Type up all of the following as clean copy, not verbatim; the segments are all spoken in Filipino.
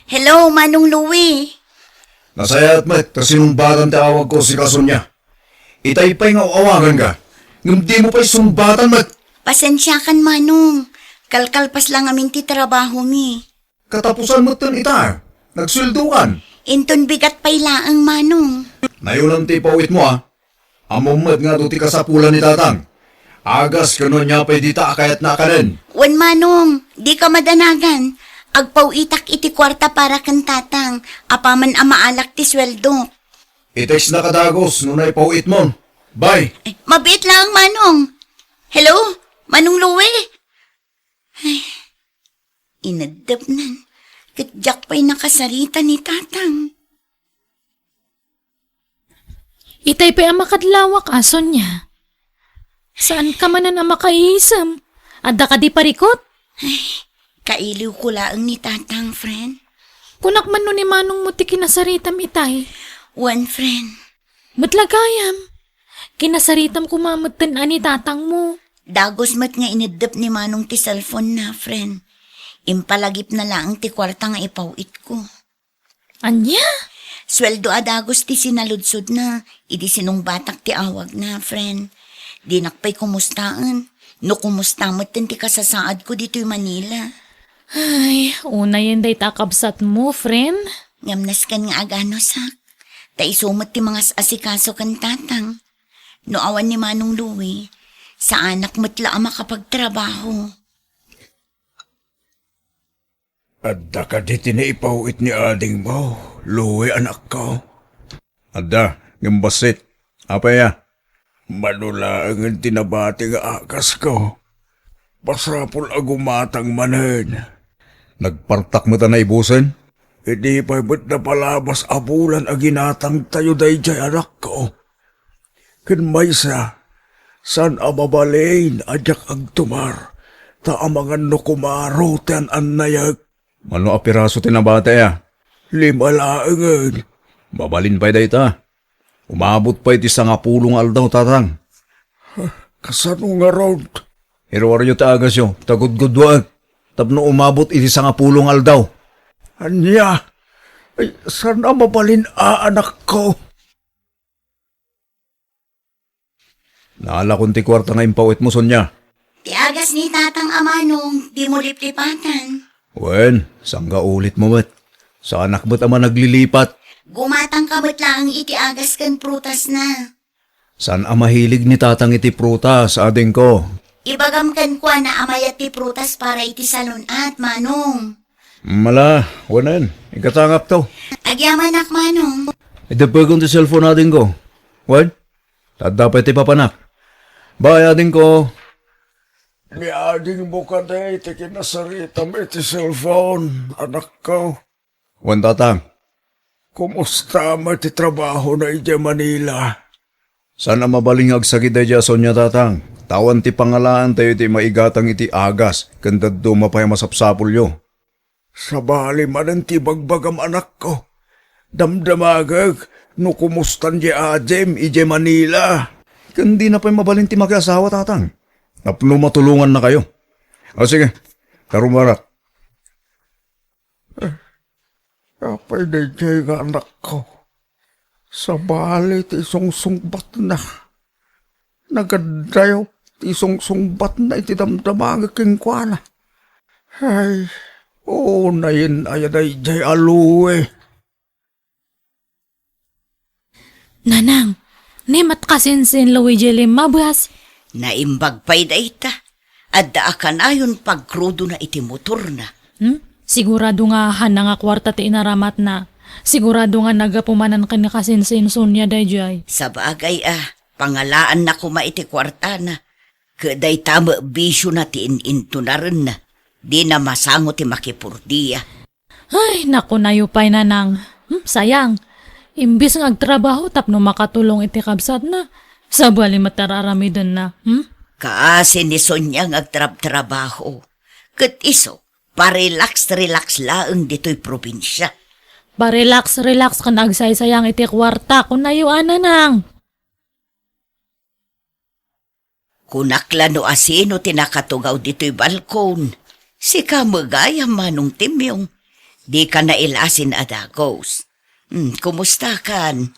Hello, Manong Louie. Nasayat met, kasinumbatan tawag ko si Kasunya. Itay pa'y nga awagan ka. Ngam di mo pa'y sumbatan met. Pasensya kan, Manong. Kalkalpas lang amin ti trabaho mi. Katapusan mo tan ita. Nagsuldukan. Inton bigat pa'y laang, Manong. Nayunan ti pawit mo Amom met nga do ti kasapulan ni tatang. Agas kano niya pa'y dita kayat na kanen. Wan, Manong, di ka madanagan. Agpaw itak iti kwarta para kan tatang. Apaman amaalak ti sweldo. Itex na kadagos nunay pawit mo. Bye. Mabit lang, Manong. Hello, Manong Louie. Ay, inadap nan. Katjak pa'y nakasarita ni tatang. Itay pa ang makadlawak aso niya. Saan ka man na makaiisam? Adda ka di parikot? Kailiw ko laang ni tatang, friend. Kunak man no ni manong mo ti kinasaritam itay. One friend. Matlagayam. Kinasaritam kumamatan ani tatang mo. Dagos mat nga inadap ni Manong ti cellphone na, friend. Impalagip na lang ti kwarta nga ipawit ko. Anya? Sweldo adagos ti sinaludsod na, idi sinong batak ti awag na, friend. Di nakpay kumustaan. No kumusta mo't ti kasasaad ko dito'y Manila. Ay, una yan day takabsat mo, friend. Ngamnas kan nga agano sak. Taisumot ti mga asikaso kan tatang. No awan ni Manong Louie, sa anak mo't la makapagtrabaho. Adda ka di tinaipawit ni ading mo. Luwi anak ko. Adda, gambasit. Apaya? Manula ang tinabati nga akas ko. Pasapol agumatang manen. Nagpartak mo ta na ibusin? Hindi pa ba't na palabas abulan aginatang tayo day jay anak ko. Kinmaysa, san amabalain adyak agtumar. Ta amangan no kumaro ten anayag. Mano apiraso tinabate 5 laangan. Mabalin pa'y dayta. Umabot pa'y ti sangapulong aldaw tatang. Kasano nga round? Hiro-aryo ta agas yo, tagudgudwag. Tapno umabot iti sangapulong aldaw. Anya? Ay, sana mabalin anak ko? Naala kong ti kwarta nga impawit mo, Sonya. Tiagas ni tatang Amanong, di mo liplipatan. Wen, sangga ulit mo met. Sa anak ba't ama naglilipat? Gumatang ka ba't lang iti agas kan prutas na. Saan ang mahilig ni tatang iti prutas, ading ko? Ibagam kan kwa na amayat ti prutas para iti salon at Manong. Mala, wanan. Ikatangap to. Agyaman ak Manong. Idapagong ti cellphone ading ko. Wen? Dapat ti papanak. Bye, ading ko. Ni ading mo ka na iti kinasaritam iti cellphone, anak ko. Wan tatang. Kumusta mo iti trabaho na iti Manila? Sana mabalingag sa kita dya, Sonya tatang. Tawan ti pangalaan tayo iti maigatang iti agas, kandad do mapay masapsapul yo. Sabali man ti bagbagam anak ko. Damdamagag, no kumustan di ajem iti Manila. Kandi na pa'y mabalin ti makiasawa tatang. Napno matulungan na kayo. O sige, karumarak. Kapay na dyan nga anak ko. Sa bali, tisong-sungbat na. Nagadayo, tisong-sungbat na itidamdamang kingkwana. Ay, oo na yun, ayan dyan aluwe. Nanang, nemat kasinsin Luigi Limabas. Naimbag pa'y da ita. Adda akan ayon pagkrudo na iti motor na. Sigurado nga nga kwarta ti inaramat na. Sigurado nga nagapumanan ka ni kasinsin Sonya dayjay. Sa bagay pangalaan na kuma iti kwarta na. Kaday tama bisyo na ti ininto na rin na. Di na masango ti makipurdiya. Ay, naku nayupay nanang. Sayang. Imbis nga agtrabaho tapno makatulong iti kabsat na. Sabali matararamidan na. Kaasi ni Sonya nga agtrab-trabaho. Kat iso, parelax laang dito'y probinsya. Relax ka nagsaysayang iti kwarta kung nayuan nang. Kunakla no asino tinakatugaw dito'y balkon. Si kamagaya Manong Timyong. Di ka na ilasin, Adagos. Kumusta kan?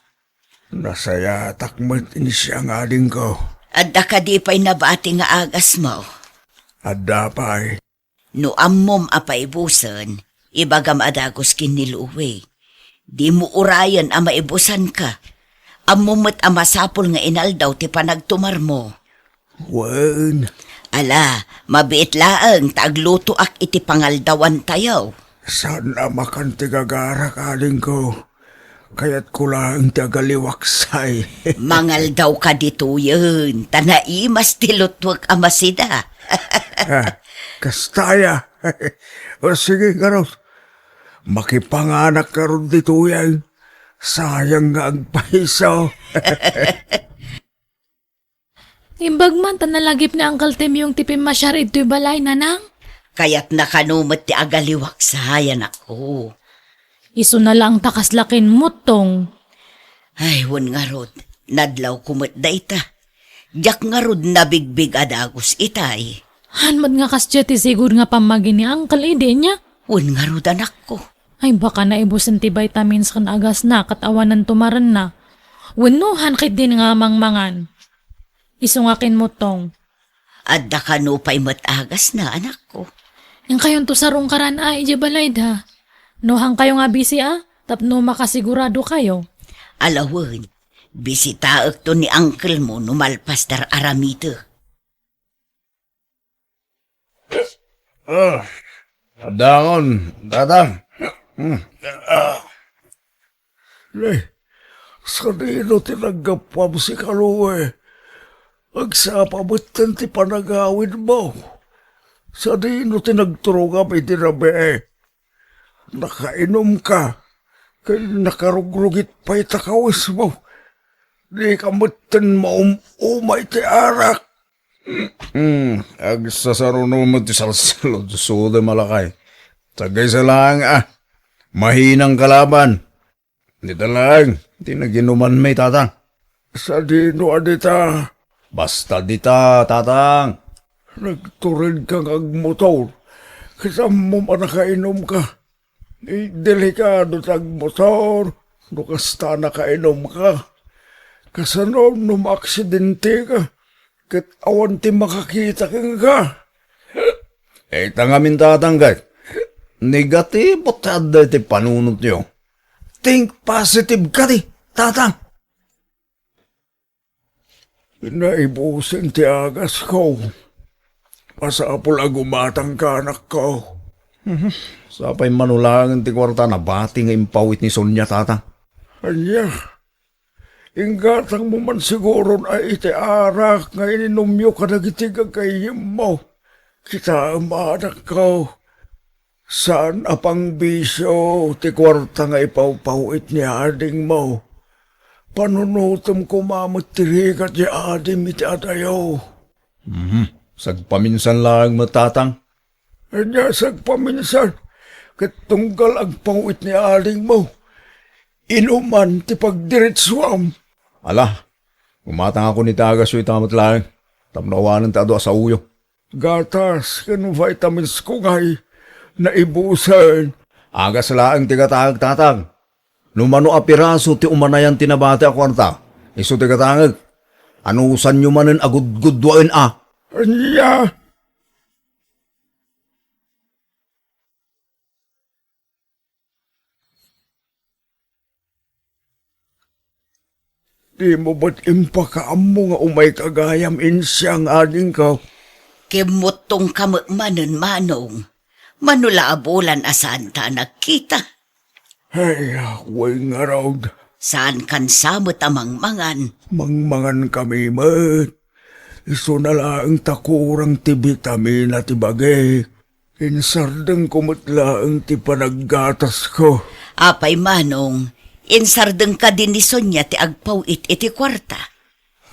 Nasaya takmat ini siya nga din ko. Adda ka di pa'y nabati nga agas mo. Adda pa'y. No ammom apay busan, ibagam Adagos kiniluwi. Di mo urayan ang maibusan ka. Ammomot ang masapol nga inaldaw ti panagtumar mo. Wen, Ala, mabiit laang taagluto ak iti pangaldawan tayo. sana makantigagara kaling ko. Kaya't ko lang tagaliwaksay. Mangal daw ka dito yun. Tanaimas tilutwag amasida. Kastaya. O sige, Garos. Makipanganak ka ron dito yan. Sayang nga ang paiso. Imbag man tanalagip ni Uncle Tim yung tipim masyar ito'y balay, nanang. Kaya't nakanumot ti agaliwak sayan ako. Iso na lang takas lakin mo tong. Ay, wan nga rod. Nadlaw kumot da ita. Diyak nga rod nabigbig Adagos itay. Hanmad nga kasya ti siguro nga pamagi ni Uncle ide niya. Wan nga rod anak ko. Ay baka naibusan ti vitamins kan agas na katawanan tumaran na. Wanuhan kit din nga mangmangan. Iso nga kin mo tong. Adda ka no pa'y matagas na anak ko. Yung kayon to sarong karan ay di balay da. Nohang kayo nga busy tapno makasigurado kayo. Alawan, bisitaak to ni uncle mo numalpas dar aramito. Adangon, tatang. Sa dino tinagapam si Kaluwe. Agsapabatan ti panagawin mo. Sa dino tinagturunga may dinabe. Nakainom ka. Kaya nakarugrugit pa'y takawis mo. Di ka matan mo umay ti arak. Agsasaruno mo ti salsalo. Suda malakay. Tagay sa lang Mahinang kalaban. Dito lang. Di naginuman may tatang. Sa dino adita. Basta dita, tatang. Nagturin kang agmotor. Kasama mo nakainom ka. Delikado tag motor. Nukasta nakainom ka. Kasano nung aksidente ka. Kat awan ti makakita ka. Tangamin tatanggat. Negatibo tada ti panunot nyo. Think positive ka ti, tatang. Naibusin ti agas ko. Pasapol agumatang ka anak ko. Sapay manulangan ti kwarta na bati nga impawit ni Sonia, tatang. Anya, inggatang mo man siguro na iti arak nga ininumyo ka nagitigang kayim mo. Kita anak ko. Saan apang bisyo ti kwarta nga ipawpawit ni ading mo? Panunutom ko mamot tirikat ni adim iti adayo. Sagpaminsan lang matatang. Anya sagpaminsan, kat tunggal ang pawit ni ading mo. Inuman ti pagdiritswam. Ala, umatang ako ni tagas yung tamat lang. Tamnawanan ta do sa uyo. Gatas, kanong vitamins ko ngay. Naibusan. Agas laang tigatangag tatang. Numano apiraso ti umanayan tinabate ako arta. Iso tigatangag. Anusan nyo manen agud-gudwain Anya? Di mo ba't impakaam mo nga umay kagayam insyang ading ka? Kimutong kamagmanon manong. Manulaabulan asan ta nagkita. Hey, way nga raw. Saan kan samot amang mangan. Mangmangan kami, mat. Iso na lang takurang ti vitamina ti bagay. Insardang kumutlaang ti panaggatas ko. Apay manong, insardeng ka din ni Sonia ti agpawit iti kwarta.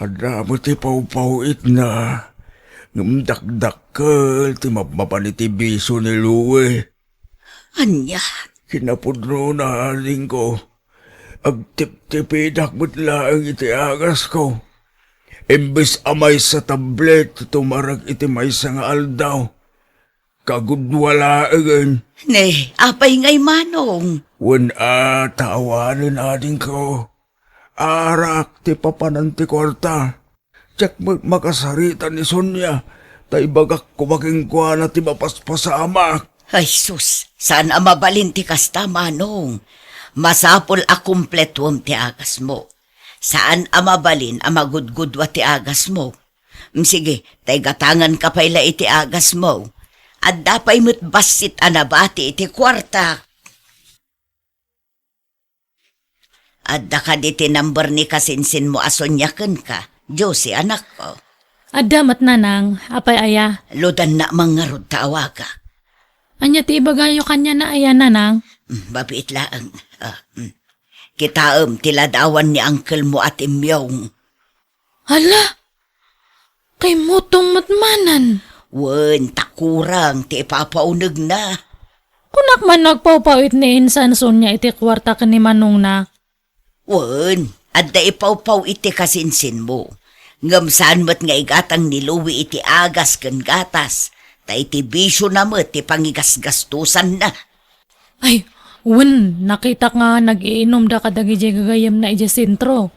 Ada mo ti pawpawit na. Ngumdakdakkel ti mapaniti biso ni Luwe. Anya, Kinapudro na aling ko. Agtip-tipidak lang iti agas ko. Imbis amay sa tablet, tumarag iti may nga aldaw. kagudwala again. Ne, apay ngay manong. Wen tawanin ading ko. Arak ti papanan ti kwarta. Tsak makasarita ni Sonya. Tay bagak kumaking kwa na ti mapaspasamak. Ay sus, saan ang mabalin ti kasta manong? Masapol a kumpletwom ti agas mo. Saan ang mabalin ang magudgudwa ti agas mo? Sige, tay gatangan ka pala iti agas mo. At dapay mo't basit anabati iti kwarta. At ka iti number ni kasinsin mo asonyakan ka. Josie, anak ko. Adamat nanang, apay aya. Ludan na mga rod tawaga. Anya ti ibagayo kanya na aya nanang. Mabit lang. Kitaam tiladawan ni uncle mo at imyong. Hala! Kay mutong matmanan. Wen, takurang, ti ipapaunag na. Kunak man nagpawpawit ni insan Sonya iti kwarta ka ni Manong na. Wen, adda ipawpaw iti kasinsin mo. Ngamsaan mo't nga igatang niluwi iti agas kan gatas. Ta iti bisyo na mo't ti pangigasgastusan na. Ay, nakita nga nag-iinom da kadagi di gagayam na iti sentro.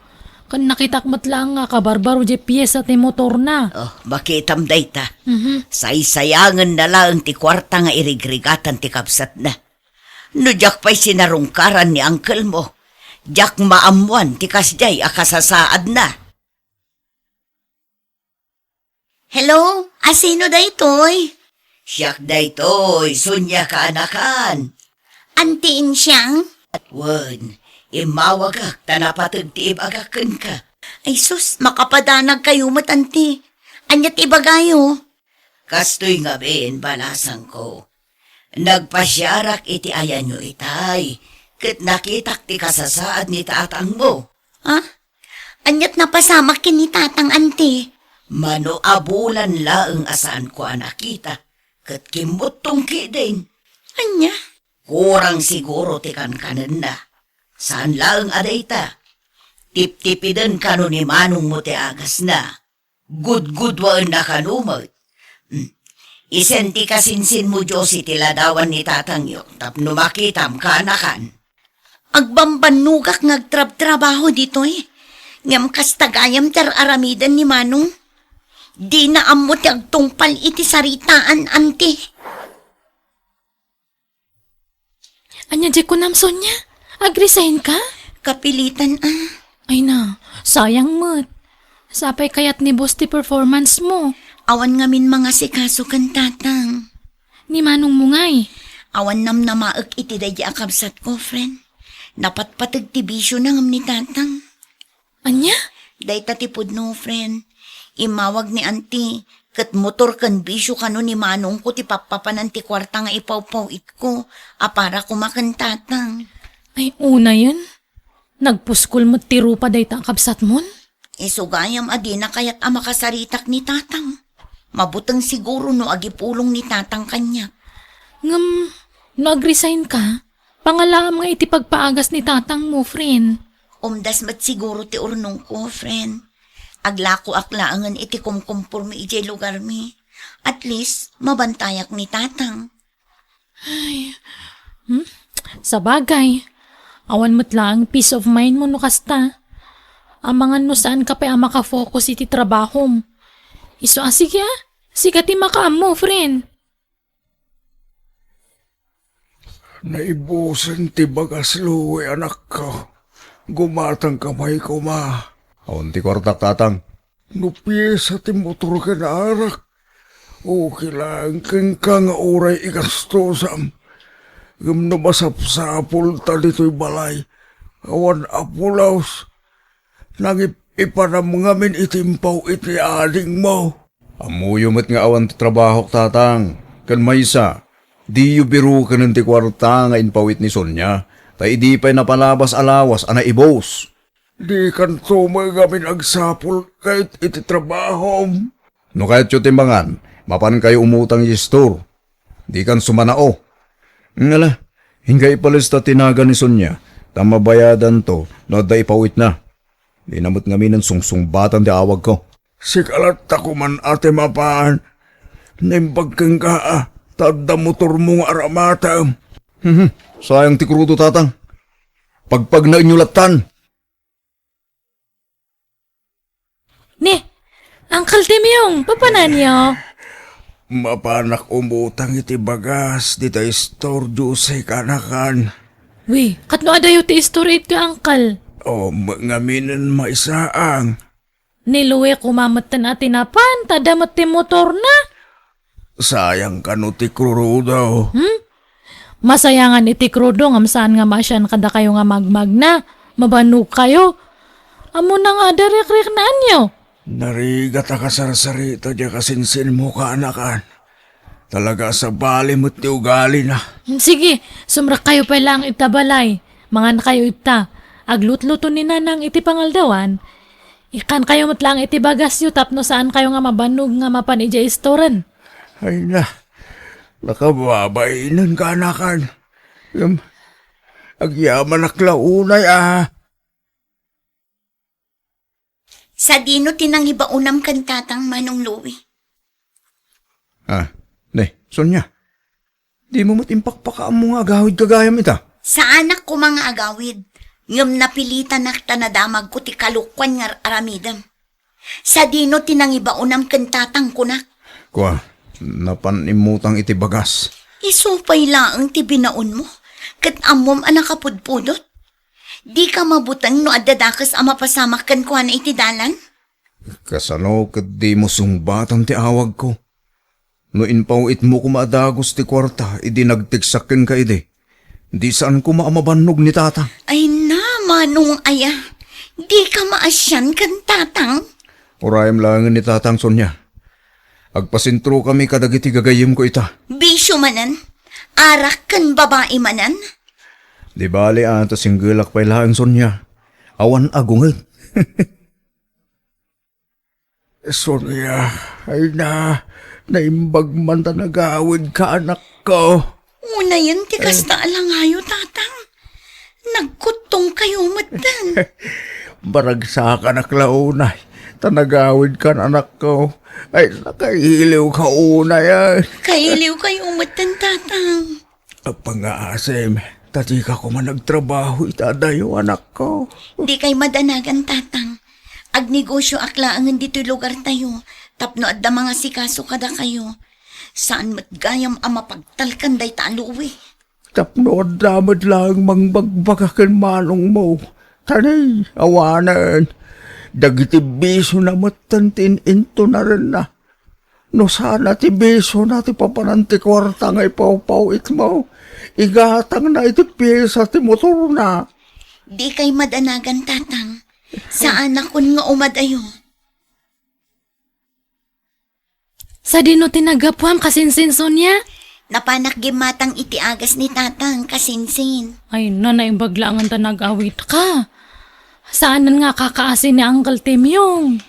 Kan nakitak matlang nga kabarbaro di piyesa ti motor na. Oh, makitam dayta. Saysayangan na lang ti kwarta nga irigrigatan ti kapsat na. No jak pa'y sinarungkaran ni uncle mo. Jak maamuan ti kasjay akasasaad na. Hello? Asino daytoy? Siyak daytoy, Sonya ka anakan. Antiin siyang? At wen, imawagak tanapatag ti ibagakan ka. Ay sus, makapadanag kayo matanti. Anyat ibagayo. Kastoy nga ben, balasang ko. Nagpasyarak iti ayan nyo itay. Kat nakitak ti kasasaad ni tatang mo. Ha? Anyat napasamak kini tatang anti. Mano abulan laeng asaan ko nakita. Kat kimutong kidin. Anya? Kurang siguro ti kankanan na. Saan laeng adayta? Tip-tipiden kano ni manong mo ti agas na. Good-good-waan na kanumot. Isenti kasinsin mo Josie tiladawan ni tatang yo. Tapno makitam ka anakan. Agbambanugak ngagtrab-trabaho dito eh. Ngam kastagayam tar aramidan ni Manong. Di na amot agtungpal iti saritaan, ante. Anya di ko nam Sonya? Agresign ka? Kapilitan Ay na, sayang mo't. Sapay kayat ni boss ti performance mo. Awan ngamin mga sikaso kan tatang. Ni Manong mo ngay. Awan nam na maag iti dadya akabsat ko, friend. Napatpatag ti bisyo na ngam ni tatang. Anya? Day tatipod no, friend. Imawag ni auntie, kat motor kan bisyo kano ni Manong ko ti papapanan ti kwarta nga ipawpawit ko, para kumakan tatang. Ay una yun. Nagpuskol mo tiro pa day takabsat mon? Sugayam adi na kaya't makasaritak ni tatang. Mabutang siguro no agipulong ni tatang kanya. Ngam, nag-resign ka? Pangalaam nga iti pagpaagas ni tatang mo, friend. Umdas mat siguro ti urnong ko, friend. Aglako aklaangan iti kumkumpur mi ijay lugar mi. At least, mabantayak ni tatang. Sa bagay, awan mo't lang peace of mind mo no kasta. Amangan no saan ka pa makafocus iti trabaho mo. Iso sige siga ti makaam mo, friend. Naibusan ti bagas luwi anak ko. Gumatang kamay ko ma. Awan ti kwartak tatang. Nupiyesa ti motor ka na arak. O kilang kang nga oray ikastosam. Gam na masapsapul ta dito'y balay. Awan apulaws. Ipanam ngamin itimpaw iti ading mo. Amuyumot nga awan ti trabaho tatang. Kan maysa. Di yu biru ka ng ti kwarta nga inpawit ni Sonya. Tay di pa'y napalabas alawas ana ibos. Di kan tumagamin agsapul kahit iti trabaho. No kahit yu timbangan, mapan kayo umutang yistor. Di kan sumanao. Ngala, hingga ipalista tinaga ni Sonya. Tamabayadan to, no da ipawit na. Di namot ngamin ng sungsungbatan di awag ko. Sikalat ako man ate mapaan. Naimbag kang ka Tadda motor mo nga aramata. Sayang ti krudo tatang. Pagpag na inyulatan. Ni, Uncle Timyong, papanan niyo? Mapanak umutang iti bagas, di tayo store juice kanakan. Uy, katno adayo ti story ka, Uncle. O ngaminan maisaang. Niluwe kumamatan at tinapan, tadamat ti motor na. Sayang ka no ti krudo. Masayangan iti krudo ngam saan nga masyan kada kayo nga magmag na. Mabanug kayo. Amo na nga darik-rik na anyo. Narigat ka sarsarita di kasinsin mo ka anakan. Talaga sa bali mo't ti ugali na. Sige, sumrak kayo pa lang itabalay. Mangan kayo ita. Aglutluto ni nanang iti pangaldawan. Ikan kayo matlang iti bagas yu tapno saan kayo nga mabanug nga mapan ija istoran. Ay na, nakababainan ka anakan. Agyaman aklaunay Sa dino tinangiba unam kan tatang Manong Louie. Sonya. Di mo matimpakpakaam mo nga agawid kagayam ita. Sa anak ko mga agawid, ngam napilitan na tanadamag ko ti kalukwan nga aramidam. Sa dino tinangiba unam kan tatang ko na. Kwa, napanimutang iti bagas. Isupay laang ti binaon mo, kat amom anak kapudpudot. Di ka mabutang no adadakas ang mapasamak kan kuha na iti dalan? Kasano kat di mo sumbatan ti awag ko. No inpawit mo kumadagos ti kwarta, idi nagtiksakin ka idi. Di saan ko maamabanog ni tata. Ay na, Manong aya, di ka maasyan kan tatang. Urayam lang ni tatang Sonya. Agpasintro kami kadagiti gagayim ko ita. Bisyo manan, arak kan babae manan. Di bali ata singgilak pa ilang Sonya. Awan agungit. Sonya, ay na, naimbag man ta nagawid ka anak ko. Una yan, tikas na alangayo, tatang. Nagkutong kayo matan. Baragsakan na klaunay. Tanagawid ka anak ko. Ay, nakahiliw ka una yan. Kailiw kayo matan, tatang. Pang-aasim, tati ka ko man nagtrabaho itadayo anak ko. Di kay madanagan, tatang. Agnegosyo aklaangan dito'y lugar tayo. Tapno at da mga sikaso kada kayo. Saan matgayam ang mapagtalkan day taluwi? Tapno damad lang mangbagbagakan manong mo. Tanay, awanan. Dagiti biso na matantin into na rin na. No sana ti biso na ti papananti kwarta nga ipaw-pawit mo. Igatang na iti piyesa ti motor na. Di kay madanagan, tatang. Saan akon nga umadayo? Sa dino tinagapuam kasinsin Sonya? Napanak gimatang iti agas ni tatang kasinsin. Ay na naimbaglaangan ta nag-awit ka. Saanan nga kakaasin ni Uncle Timyong?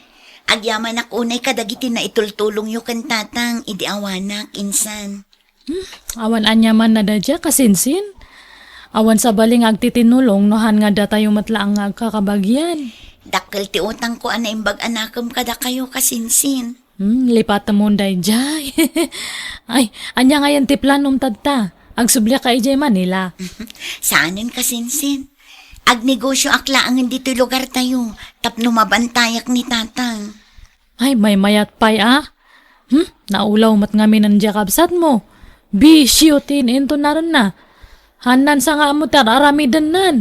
Agyaman akunay kadagiti na itultulong yu kan tatang, idi awanak, insan. Awan anya man na dadya kasinsin. Awan sa baling agtitinulong nohan nga datayo matlaang agkakabagyan. Dakkel ti utang ko ana imbag anakam kada kayo kasinsin. Lipat mo day jay. Ay, anya nga yan ti planom tadta. Agsublia ka ijay Manila. Saanin kasinsin? Agnegosyo aklaangan dito'y lugar tayo, tapno mabantayak ni tatang. Ay, may mayat pay Naulaw mat ngamin ang jakabsat mo. Bisyo tin into na rin na. Hanan sa nga mo tararamidan nan.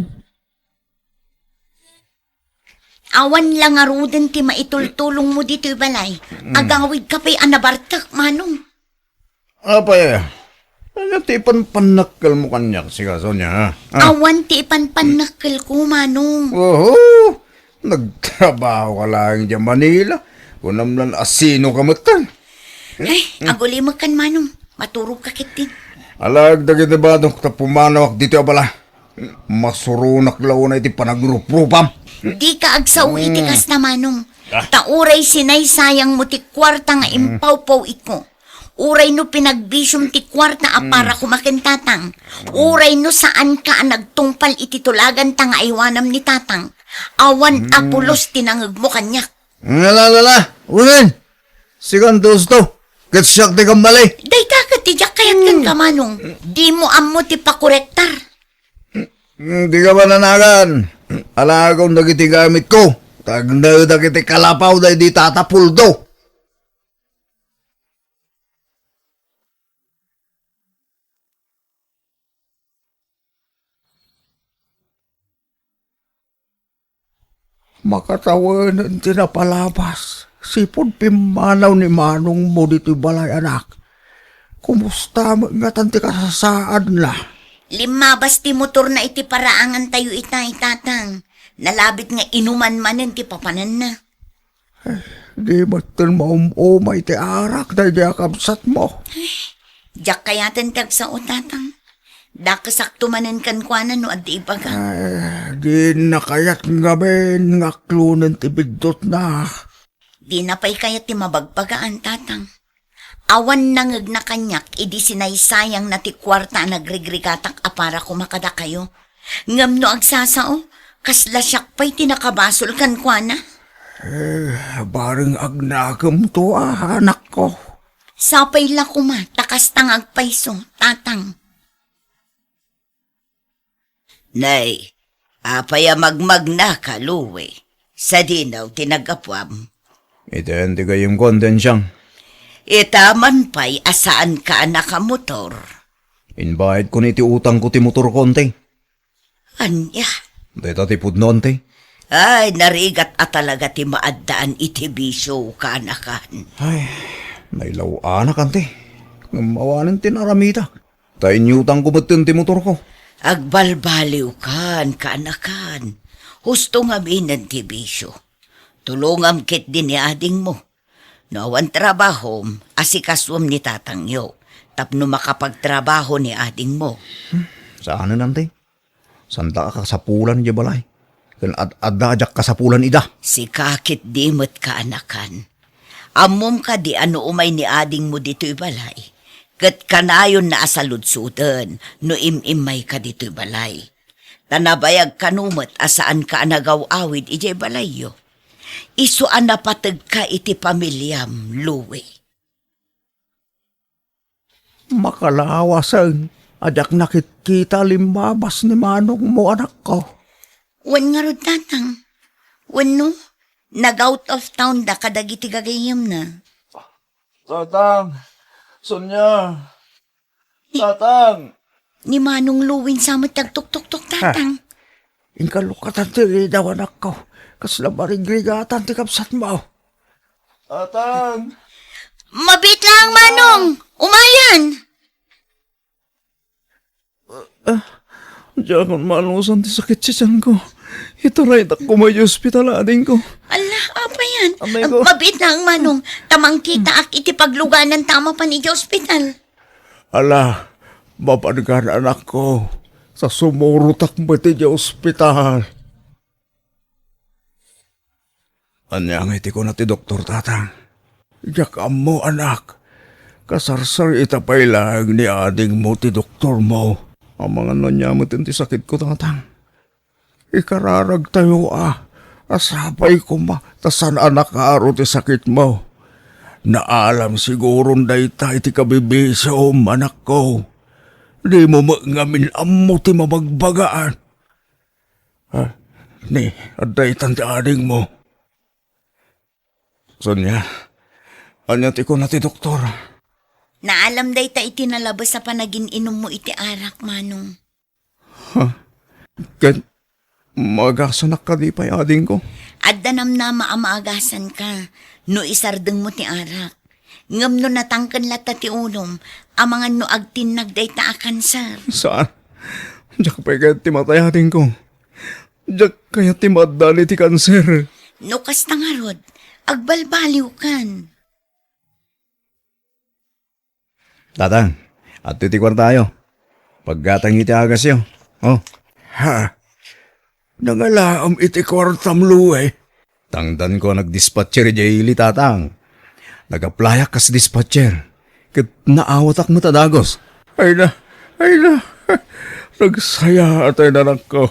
Awan lang aruden ti maitultulong mo dito'y balay. Agawid ka pa'y anabartak, Manong. Apay, ano ti panpanakal mo kanyak siya, Sonya? Awan ti ipanpanakal ko, Manong. Oo, nagtrabaho ka lang dyan Manila. Kunam lang asino ka matan. Ay, agulimag kan, Manong. Maturog ka kitin. Alag dagit na ba nung pumanawak dito abala? Masurunak lao na iti panagrupropam. Di ka agsaw itikas na, Manong. Tauray sinay sayang mo ti kwarta nga impaw-paw iko. Uray no pinagbisyong ti kwarta para kumakin tatang. Uray no saan ka nagtungpal iti tulagan tanga iwanam ni tatang. Awan apulos tinangag mo kanyak. Ngalala, unin! Sigan dos to. Katsyak di kambali. Day takat tijak kayat kan ka, Manong. Di mo ammo ti pakorektar. Di ka ba nanagan? Alagong dagiti gamit ko. Tagna dagiti kalapaw da di tatapuldo. Makatawanan tinapalabas. Sipon pimanaw ni Manong mo dito'y balay anak. Kumusta nga tanti kasasaan na? Limabas ti motor na iti paraangan tayo itatang. Nalabit nga inuman manen ti papanan na. Di ba't maumumay ti arak na di akabsat mo? Diyak kayatan kag sa utatang. Dakasakto manen kan kwanan no at di ibaga. Di na kayat ngamin nga klunan ti bigdot na. Di na pa'y kayat ti mabagbagaan, tatang. Awan nangag na kanyak, idi sinaysayang na ti kwarta nagrigrigatak apara kumakada kayo. Ngam no agsasao, kasla siyak pa'y tinakabasol kan kwana. Baring agnagam to anak ko. Sapay la kuma, takas tangag paiso, tatang. Nay, apaya magmag na ka, luwe. Sa dinaw, tinagapwam. Iten ti kayong kondensyang. Itaman pa'y asaan ka anak ka motor. Inbayad ko ni ti utang ko ti motor konti. Anya? Deta ti pudnon ti. Ay, narigat at talaga ti maaddaan iti bisyo ka anakan. Ay, nailaw anak ante. Ngamawanan ti naramita. Tayo utang ko batin ti motor ko. Agbalbaliw kan, kaanakan. Husto nga minan ti bisyo. Tulungam kit din ni ading mo. Nawan trabahom, asikaswam ni tatangyo. Tapno makapagtrabaho ni ading mo. Saan na nante? Santa ka kasapulan di balay. Kan adajak kasapulan ida. Si kakit dimot kaanakan. Amom ka di ano umay ni ading mo dito'y balay. Kat kanayon na asaludsudan, no imimay ka dito'y balay. Tanabayag kanumot asaan ka anagaw-awid ijay balayyo. Isuan na patag ka iti pamilyam, luwe. Makalawasan, ajak nakikita limbabas ni Manong mo anak ko. Wan nga rod, tatang. Wan no, nag-out of town da kadagiti gagayam na. Tatang, Sonya, tatang. Ni Manong Luwin sa matagtok-tok-tok, tatang. Inkalukatan ti daw anak ko. Kasla marigrigatan ti kapsat mo. Tatang. Mabit lang, Manong! Umayan! Diyan kung malusan ti sakit si tiyan ko. Itaray tak ko may hospital ading ko. Allah, apa yan? Amay ko. Mabit lang, Manong. Tamang kita ak iti pagluganan tama pa ni hospital. Ala, mapadgan anak ko. Sa sumurutak mo ti hospital. Anyang iti ko na ti doktor tatang. Iyakam mo anak. Kasarsar itapay lang ni ading mo ti doktor mo. Ang mga nanyamutin ti sakit ko tatang. Ikararag tayo asapay ko ma. Tasan anak aro ti sakit mo. Naalam siguro dayta iti kabibisom anak ko. Di mo ngamin amo ti mamagbagaan. Ni, aday ti ading mo. Sonya, anyat iko na ti doktor. Naalam day ta iti nalabas sa panagin-inom mo iti arak, Manong. Ken, magasanak ka di pa ading ko. Addanam na maamaagasan ka, no isardeng mo ti arak. Ngam no natangkan lata ti unom, amangan no agtinag day ta akansar. Saan? Diyak pa kaya ti matay ading ko. Diyak kaya ti madali ti kanser. No kasta nga rod, agbalbaliw kan. Tatang, at titikwar tayo. Paggatang iti agas yo. Oh. Ha? Nangalaam iti kwartam luwe. Tangdan ko nagdispatcher jayili tatang. Nagaplayak kas dispatcher. Kat naawatak mo tadagos. Ay na. Nagsaya atay nanak ko.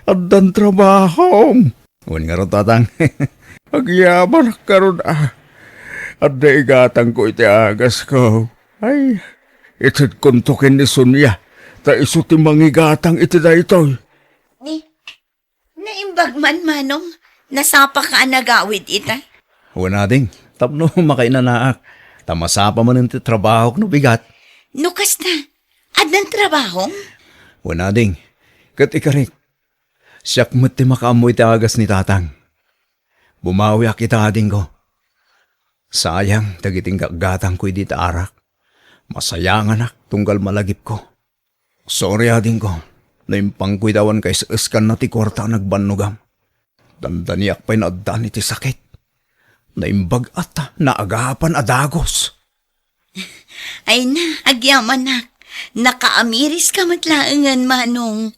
At dan trabaho. Uwan nga ron tatang. Agyaman karon At daigatang ko iti agas ko. Ay, Itid kuntukin ni Sonia. Ta isuti mangigatang iti daytoy. Naimbag man, Manong. Nasapa ka nagawid ita. Wala ding. Tapno makainanaak. Tamasapa man iti trabaho no bigat. Nukas na. Adnan trabaho? Wala ding. Kat ikarik. Siyak mo't ti makaamoy ti agas ni tatang. Bumawi kita ading ko. Sayang, tagiting kagatang ko'y di arak. Masayang anak, tunggal malagip ko. Sorry ading ko. Naimpang ko'y dawan kay sa iskan na ti kwarta nagbanugam. Dandaniak pa'y naadaan iti sakit. Naimbag ata, naagapan adagos. Ay na, agyaman na. Nakaamiris ka matlaangan, Manong.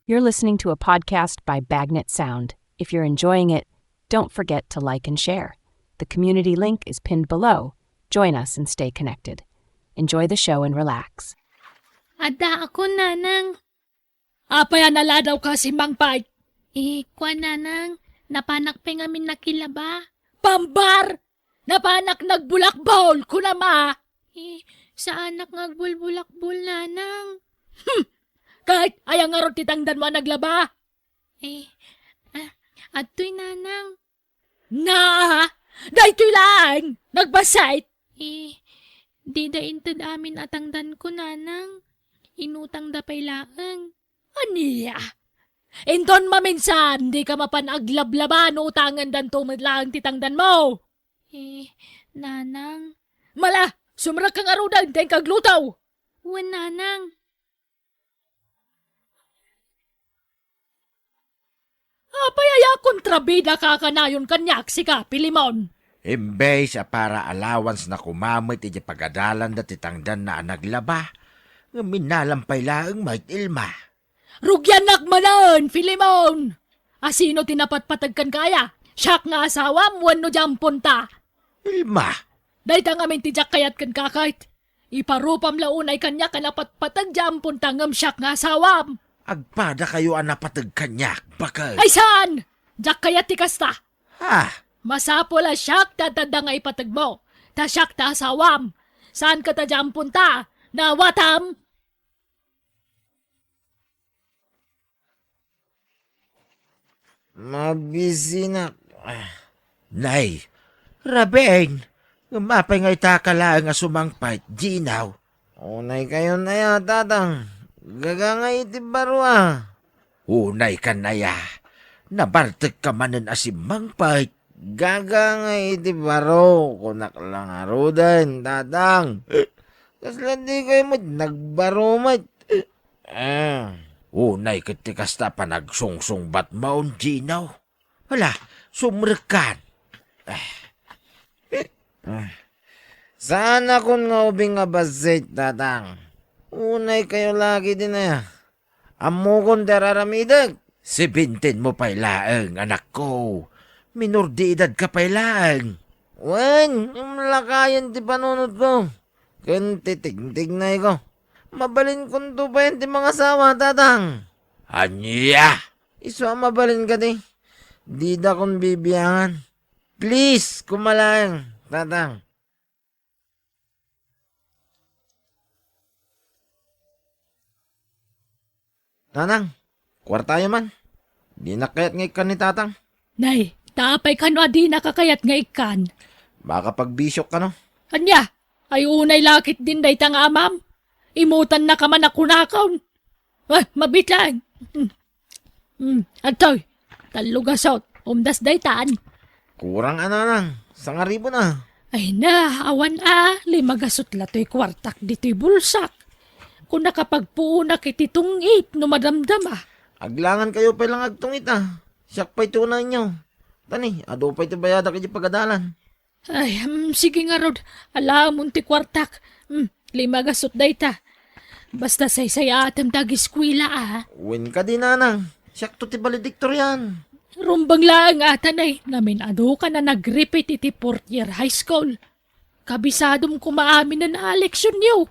You're listening to a podcast by Bagnet Sound. If you're enjoying it, don't forget to like and share. The community link is pinned below. Join us and stay connected. Enjoy the show and relax. Ada ako, Nanang. Apaya naladaw ka si Mang Pai. Kwa, Nanang. Napanak pa ngamin nakilaba. Pambar! Napanak nagbulakbol ko na ma. Sa anak ngagbulbulakbol, Nanang. Kahit ayang nga ron titangdan mo naglaba. Ato'y, Nanang. Na! Dahito'y lang! Nagbasait! Di da intad amin atangdan ko, Nanang. Inutang da pa'y laang. Aniya? Inton maminsan, di ka mapanaglablaba no utangan dan tumadlaang titangdan mo. Nanang. Mala, sumrak kang arudan, den kaglutaw. Wan, Nanang. Apayaya kontrabida kakanayon kanyak si Kapilimon. Imbes para allowance na kumamit iti pagadalan da titangdan na naglaba. Nga minalampay laang may ilma. Rugyan nakmanan, Filimon! Asino tinapatpatagkan kaya? Siyak nga asawam, wano diyang punta. Ilma? Dahil tangamin tijak kayat kan kakait. Iparupam launay kanya kanapatpatag diyang punta ngam siyak nga asawam. Agpada kayo anapatag kanyak, bakal. Ay saan? Diyak kayat tikasta. Ha? Masapula siyak tatanda nga ipatag mo. Ta siyak ta asawam. Saan ka ta diyang punta? Nawatam? Mabisi na. Nay, Rabeng, mapay nga itakala nga sumangpait, Ginaw. Unay kayo na ya, tatang. Gagangay iti barwa. Unay ka na ya. Nabartag ka manan asimangpait. Gagangay iti baro. Kunak lang arudan, tatang. Kasla di kayo nagbaro mat. Unay katikasta pa nagsungsung bat maun, Ginaw. Wala, sumrekan. Sana kung nga ubing nga basit, tatang. Unay kayo lagi din na ya. Amo kong dararamidag. 17 mo pa'y laang, anak ko. Minor di edad ka pa'y laang. Wen, yung lakayan ti panunod ko. Kanti tig na ko. Mabalin kong to pa yan ti mga asawa, tatang. Anya? Iswa mabalin ka di. Di da kong bibiyangan. Please, kumalang, tatang. Tatang, kwartayo man. Di nakayat nga ikan ni tatang. Nay, taapay ka no adi nakakayat nga ikan. Baka pagbisyok ka no. Anya, ay unay lakit din day tang amam. Imutan na ka man ako nakaon. Mabitlang. Atoy, talugasot, umdas day taan. Kurang ananang, sangaribo na. Ay na, awan limagasot lato'y kwartak dito'y bulsak. Kung nakapagpuunak ititong no madamdam Aglangan kayo pa lang agtungit Siyak pa'y tunay nyo. Tani, ado pa'y tibayada kayo pagadalan. Ay, sige nga Rod. Alam munti kwartak. Limagasot day ta. Basta say-saya atam tag-eskwila Win ka din nanang. Siyak to ti valedictor yan. Rumbang lang atanay. Namin ado ka na nag-repeat iti 4th year high school. Kabisadom kumaamin na na-eleksyon niyo.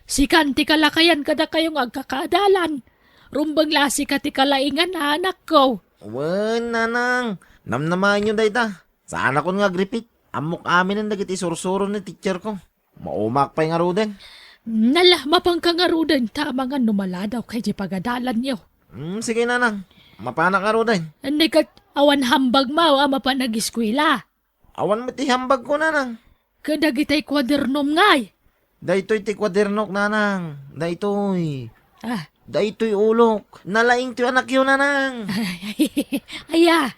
Si kanti kalakayan kada kayong agkakadalan. Rumbang lasi ka ti kalaingan anak ko. Wen, nanang. Namnamahan nyo day ta. Saan ako nga repeat? Amok amin ang nagiti sursuro ni teacher ko. Maumak pa'y nga ruden. Nala, mapangkangarudan ta mga numaladaw kay di pagadalan niyo. Sige nanang, mapanak nga ruden. Hindi kat awan hambag mao ama pa nag-eskwela. Awan mati hambag ko nanang. Kada gitay kwadernom ngay. Daytoy ti kwadernok nanang. Daytoy. Ah, Daytoy ulok. Nalaing ti anak yun nanang. aya,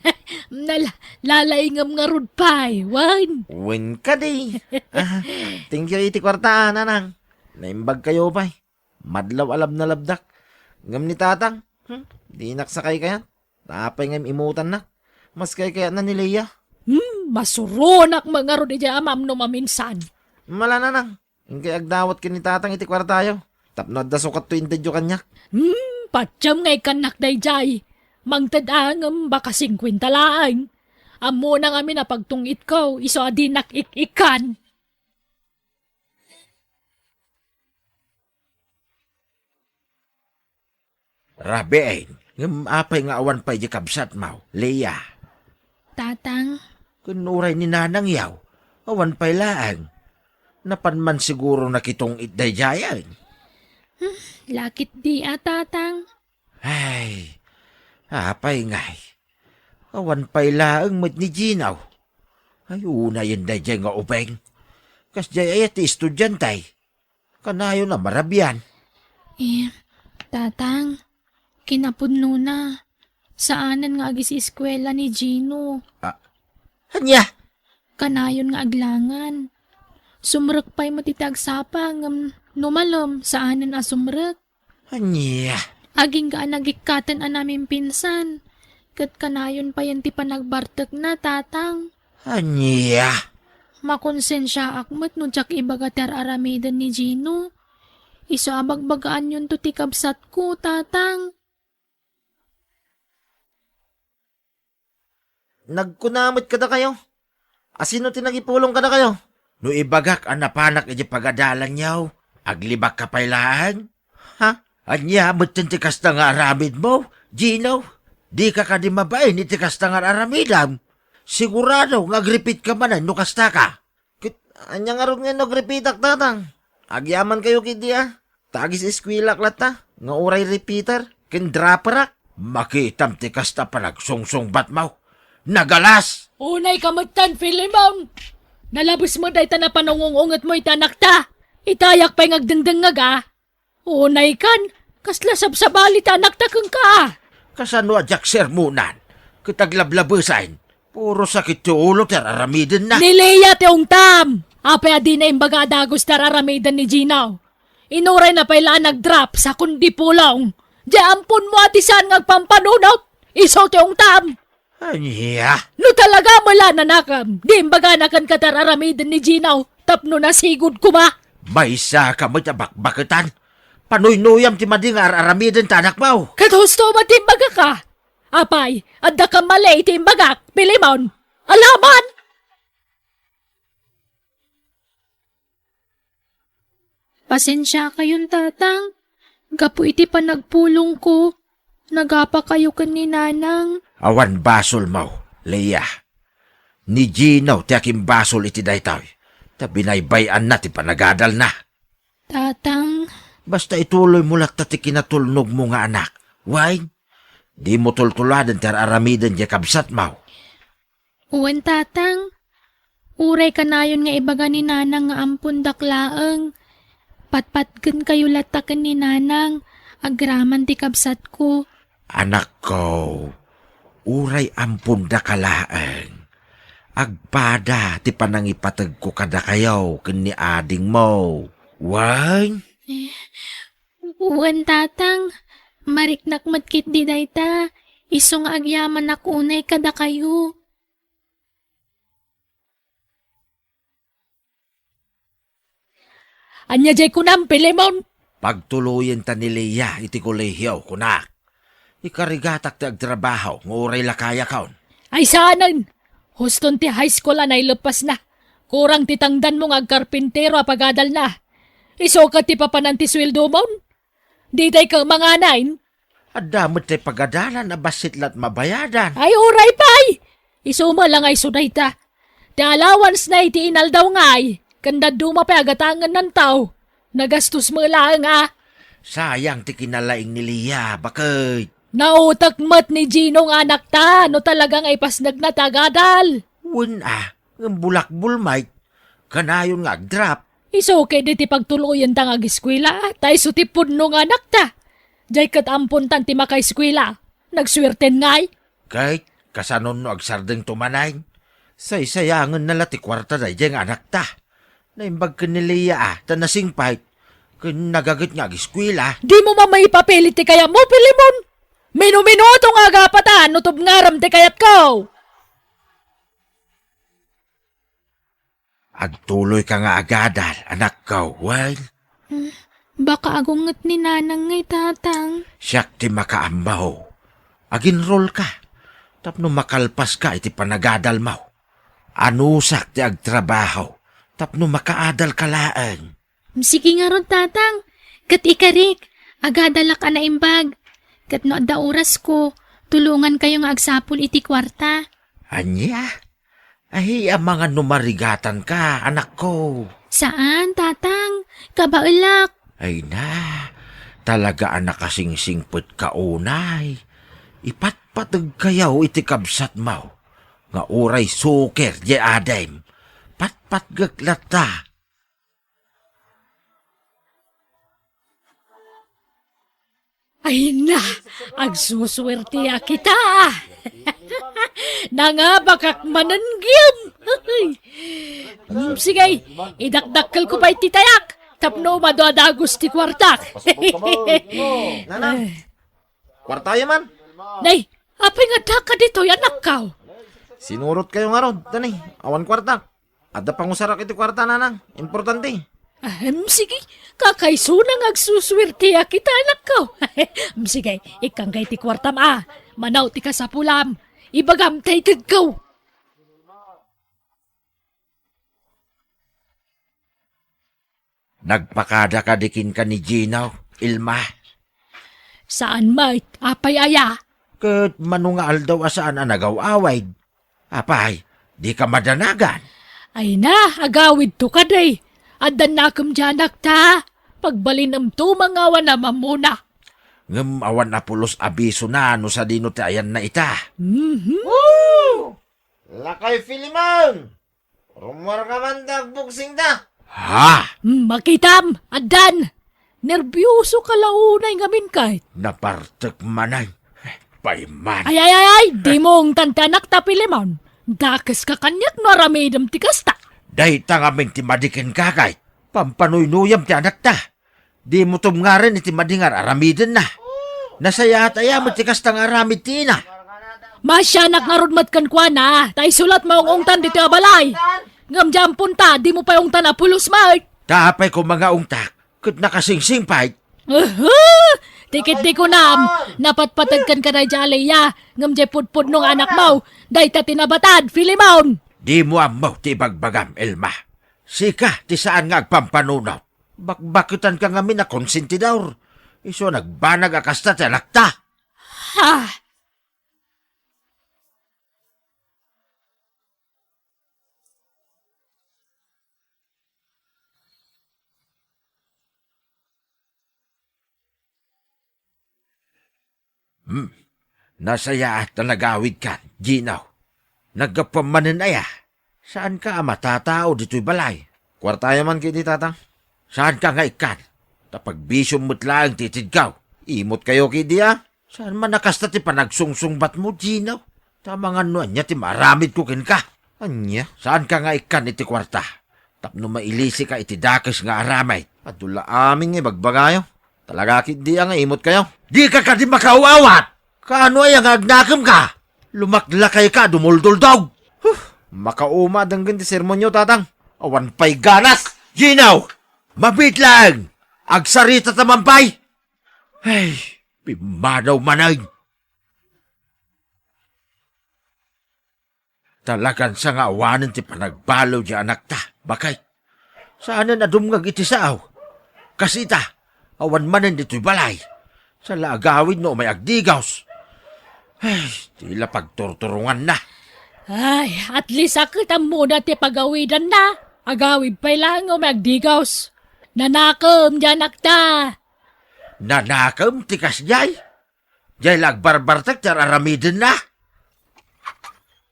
lalaingam nga rod pay, wan. Win ka di. Thank you iti kwartaan nanang. Naimbag kayo pa'y. Madlaw alab na labdak. Ngam ni tatang. Di naksakay kaya. Tapay ngam imutan na. Mas kaya na ni Leia. Masuronak mga rod ija amam no maminsan. Mala nanang. Hindi agdawat ka ni tatang iti kwartayo. Tapno da sukat to intedyo kanyak. Patsyam ngay kanak day jay. Mangtadangam baka 50 laang. Amo na kami na pagtungit ko, iso adi nakik-ikan. Rabein. Ngam apay nga awan pa'y di kabsat mau. Leia. Tatang, Kunuray ni nanang yaw. Awan pa'y laang. Napanman siguro na kitong itdayjayan. lakit di tatang. Ay, apay ngay. Awan pa'y laang mat ni Ginaw. Ay, una yun dayjay nga upeng. Kas jay ayat estudyantay. Kanayo na marabyan. Tatang, kinapudno na. Saanan nga agis eskwela ni Gino. Hanya, Kanayon nga aglangan. Sumrek pa'y matitagsapa ngam numalom saanan a sumrek. hanya. Aging gaan nagikatan a namin pinsan. Kat kanayon pa yan ti panagbartek na tatang. Hanya. Makonsensya akmat no tsak ibagater aramidan ni Gino. Iso abagbagaan yun to ti kabsat ko, tatang. Nagkunamit kada kayo. Asino tinagipulong kada kayo? No ibagak ang napanak iti pagadalan yaw. Aglibak ka pailaan. Ha? Anya, ba't ti kasta nga aramid mo? Gino, di ka ka di mabay ni ti kasta nga aramidam. Sigurado, ngagripit ka man no kasta ka. Anya nga ron nga nagrepitak tatang. Agyaman kayo kidi Tagis eskwilak lata. Nga uray repeater. Kindraparak. Makitam ti kasta pa nagsungsong batmaw. Nagalas! Unay kamagtan, Filimon! Nalabos mo dahi ta na panungungungat mo itanak ta. Itayak pa'y ngagdengdengag Unay kan, kasla sabsabali ta anak ta kang ka. Kasano adyak sermunan? Kitaglablabusain. Puro sakit ti ulo ter aramidin na. Nileya teong tam! Apay adi na imbaga adagos tararamidan ni Ginaw. Inuray na pa'y nag-drop sa kundi pulong. Diyampun mo atisan ngagpampanunot. Iso teong tam! Anya? No talaga mula na nakam. Di imbaga nakan katararamidan ni Ginaw. Tapno na sigod ko ba? May isa ka mo bakbakitan. Panuynuyam ti madingar aramidin tanak mo. Katusto matimbaga ka. Apay, adda ka mali itimbagak, Pilimon. Alaman! Pasensya kayon, tatang. Gapu iti pa nagpulong ko. Nagapa kayo kaninanang. Awan basol mo, Leia. Ni Gino ti aking basol iti daytaw. Ta binaybayan na ti panagadal na. Tatang, Basta ituloy mo lang ti kinatulnog mo nga anak. Why? Di mo tultuladan ter aramidan di kabsat mo. uwan tatang. Uray kanayon nga ibaga ni nanang nga ampun daklaeng. Patpatken kayo lataken ni nanang. Agraman ti kabsat ko. Anak ko, uray ampun da kalaeng. Agpada ti panangipatag ko kada kayo kini ading mo. Why? Uwan tatang. Mariknak matkit di dayta. Iso nga agyaman akunay kada kayo. Anya jay kunam, Pilimon. Pagtuluyin ta ni Leia iti kolehiyaw kunak. Ikarigatak ti agtrabaho nguray lakaya kaon. Ay saanan. Huston ti high school anay lepas na. Kurang titangdan mong agkarpintero apagadal na. Iso ka ti papanan ti sweldo mon. Di tay ka mga nain. Adamot ti pagadalan na basitlat mabayadan. Ay uray pay. Iso mo lang ay suday ta. Ti allowance na iti inal daw ngay. Kanda duma pa agatangan ng tao. Nagastos mo lang Sayang ti kinalaing ni Lia, bakit? Nautak mat ni Gino nga anak ta, no talagang ay pasnag na tagadal. Wen ng bulakbul Mike. Kanayon nga agdrap. Iso kay di ti pagtuluyan ta nga giskwela, tay so ti punno nga anak ta. Jay kat ampun tan ti makaiskwela. Nagswerten ngay. Kahit kasanon no agsardeng tumanay. Say-sayangan na lati kwarta na nga anak ta. Naimbag ka ni Lia tanasingpay. Kun nagagat nga giskwela. Di mo mamay papelit ti kaya mo, Pilimon. Minuminuto nga agapatan, nutob ngaram ti kayat ko. Agtuloy ka nga agadal, anak ko, well. Baka agungat ni nanang ngay tatang. Siyak ti makaambaw. Aginrol ka. Tapno makalpas ka iti panagadal mo. Anusak ti agtrabaho. Tapno makaadal ka laang. Sige nga ron, tatang. Kat ikarik, agadala ka na imbag. Kat no da oras ko, tulungan kayo nga agsapol iti kwarta. Anya? Ay, ang mga numarigatan ka, anak ko. Saan, tatang? Kabaulak. Ay na, talaga anak kasingsingput ka unay. Ipatpatag kayaw iti kabsat mo. Nga uray suker, di adem. Patpatgaglat ta. Ay na, agsuswerte kita. Nangabakak mananggim. Sige, idakdakkel ko pa iti tayak. Tapno madadagos ti kwartak. Kwartayo man. Nay, apay nga daka dito, anak ka. Sinurot kayo nga ron, tanay. Awan kwarta. Ada pangusarak iti kwarta, nanang. Importante. Sige, kakaiso nang agsuswerte kita, anak ko. Sige, ikang kay ti kwartam Manaw ti ka sa pulam. Ibagam tay kagkaw. Nagpakada ka dikin ka ni Ginaw, Ilma. Saan may apay aya? Kat manungal daw asaan anagaw-away. Apay, di ka madanagan. Ay na, agawid to ka day. Adan na kam janak ta. Pagbalinam to mangawa na mamuna. Ngem awan na pulos abiso na no sa dino ti ayan na ita. Lakay Filimon! Rumor ka man dagbugsing da. Ha? Makitam, adan. Nerbyuso ka launay ngamin kahit. Napartek manay. Payman. Ay, di mong tantanak ta Pilimon. Dakas ka kanyak no ramidam ti kasta. Day tangamin ti madikin kakay. Pampanuynuyam ti anak ta. Di mo tumngaren iti madingar aramiden na. Nasaya at ayamot ti kastang aramid ti na. Masyanak nga rodmat kan kwa na. Tay sulat maungungtan dito abalay. Ngam jam punta, di mo pa yung tanapulos mark. Tapay ko mga ungtak. Kat nakasingsingpay. Tikit di ko nam. Napatpatagkan ka na jalaya. Ngam jay pudpud nung anak mo. Day ta tinabatad, Filimon. Di mo amaw ti bagbagam, Elma. Sika, ti saan nga agpampanunaw. Bakbakitan ka nga na konsentidor. Iso nagbanag akasta ti anak ta. Ha! Nasaya at nagawid ka, Ginaw. Nagkapamanin aya. Saan ka matatao dito'y balay? Kwartayo man kiti tatang. Saan ka nga ikan? Tapagbisyong mutlaang titidgaw. Imot kayo kiti Saan man nakasta ti panagsungsungbat mo, Ginaw? Tama nga no, anya ti maramid ko kin ka. Anya, saan ka nga ikan iti kwarta? Tapno mailisi ka iti dakes nga aramay. At dula aming ibagbagayo. Talaga kiti nga imot kayo. Di ka di makauawat! Kaano ay ang agnakam ka? Lumaklakay ka, dumuldol daw. Makauma ang ganti sermon nyo, tatang. Awan pa'y ganas. Ginaw! Mabit lang! Agsarita tamampay! Ay, pimanaw manay. Talagan sa nga awanan ti panagbalaw di anak ta. Bakay? Saan na dumngag iti saaw? Kasita, awan manan dito'y balay. Sa laagawid no may agdigaws. Ay, tila pagturturungan na. Ay, at least akit ang muna ti pagawidan na. Agawid pa'y lang o magdigaws. Nanakam dyan akta. Nanakam tikas jay. Jay lagbarbartak jar aramidin na.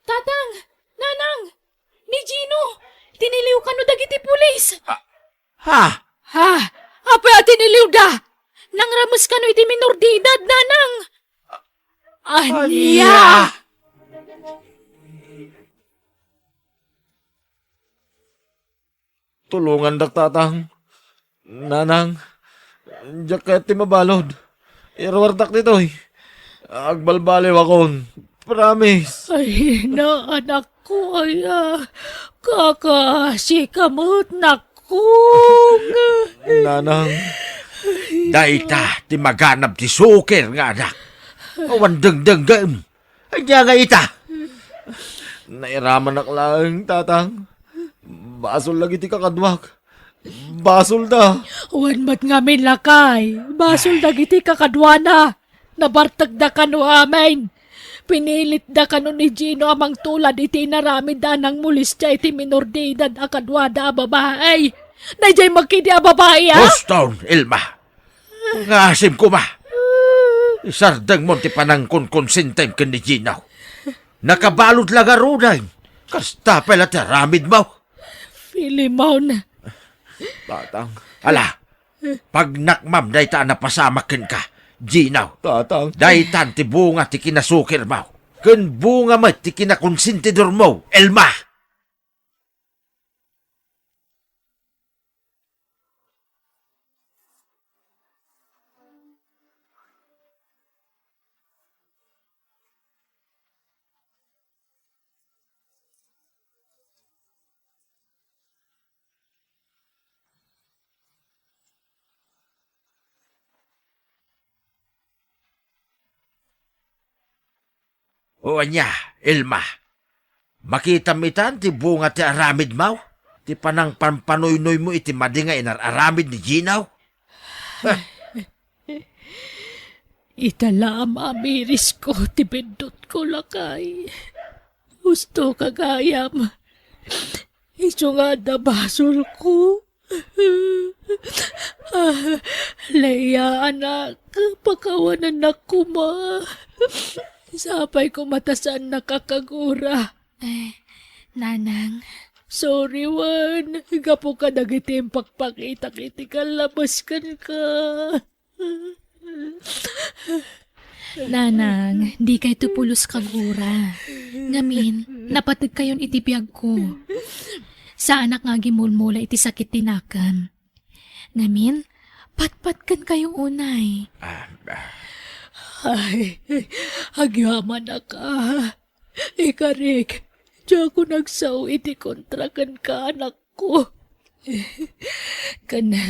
Tatang! Nanang! Ni Gino! Tiniliw ka no dagiti pulis! Ha? Ha? Apa ya tiniliw da? Nang ramos ka no iti minor de edad, nanang! Anya! Tulungan dak tatang. Nanang. Jaket ti mabalod. Irwardak dito eh. Agbalbaliw akon. Promise. Ay, na anak ko ay kakasikamot nakong. Nanang. Daita ti maganap ti suker nga anak. Awan dengdeng Anya nga ita. Nairaman ak lang tatang. Basol lagi ti kakadwak. Basol da. Wan mat ngamin lakay. Basol dagiti kakadwana. Nabartag da kano amin. Pinilit da kano ni Gino amang tulad iti naramid da ng mulis da iti minor de edad akadwada a babae. Najay magkidi a babae ha? Boston, Ilma. Ngasim ko ma. Isardang mo ti panangkon konsentem ken ni Gino. Nakabalot lang aruday. Kasta pala ti ramid mo. Filimon. Tatang. Ala, pag nakmam dayta napasamakin ka, Gino. Tatang. Daytan ti bunga ti kinasukir mo. Ken bunga mo ti kinakonsentidor mo, Elma. O anya, Elma. Makita mitan ti bunga ti aramid mo? Ti panang pampanoy-noy mo iti madinga inararamid ni Gino? Italaam amiris ko, tibindot ko lakay. Gusto kagayam. Iso nga da basol ko. Leia anak, pakawanan ako ma. Sapay ko matasan nakakagura. Nanang, Sorry, Wan. Gapo ka nagitim pakpakita kiti kalabaskan ka. Nanang, di kay tupulos kagura. Ngamin, napatag kayon itibiyag ko. Sa anak nga gimulmula iti sakit tinakan. Ngamin, patpatkan kayong unay. Ay, agyaman na ka. Ikarik, diya ko nagsaw iti kontrakan ka anak ko.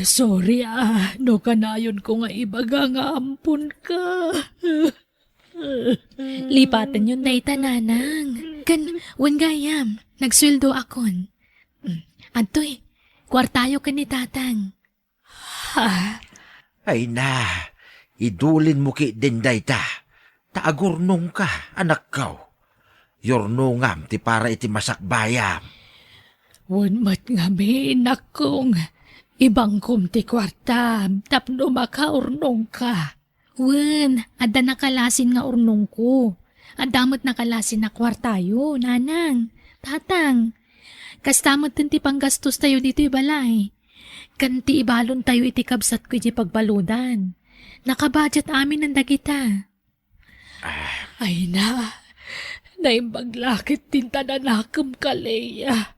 Sorry no kanayon ko nga ibaga nga ampun ka. Lipatan yun dayta, nanang. Wan gayam, nagsweldo akon. Antoy, kwartayo ka ni tatang. Ay na, idulin mo ki din dayta. Taagurnong ka, anak ko. Yornongam ti para iti masakbayam. Wan mat nga miinak kong ibang kumti kwarta tapno makaurnong ka. Wan, ada nakalasin nga urnong ko. Adamot nakalasin na kwartayo, nanang. Tatang, kastamot din ti panggastos tayo dito ibalay. Kanti ibalon tayo iti kabsat ko iti pagbaludan. Nakabudget amin ang dagita. Ay na, naimbaglakit din tananakam ka, Leia.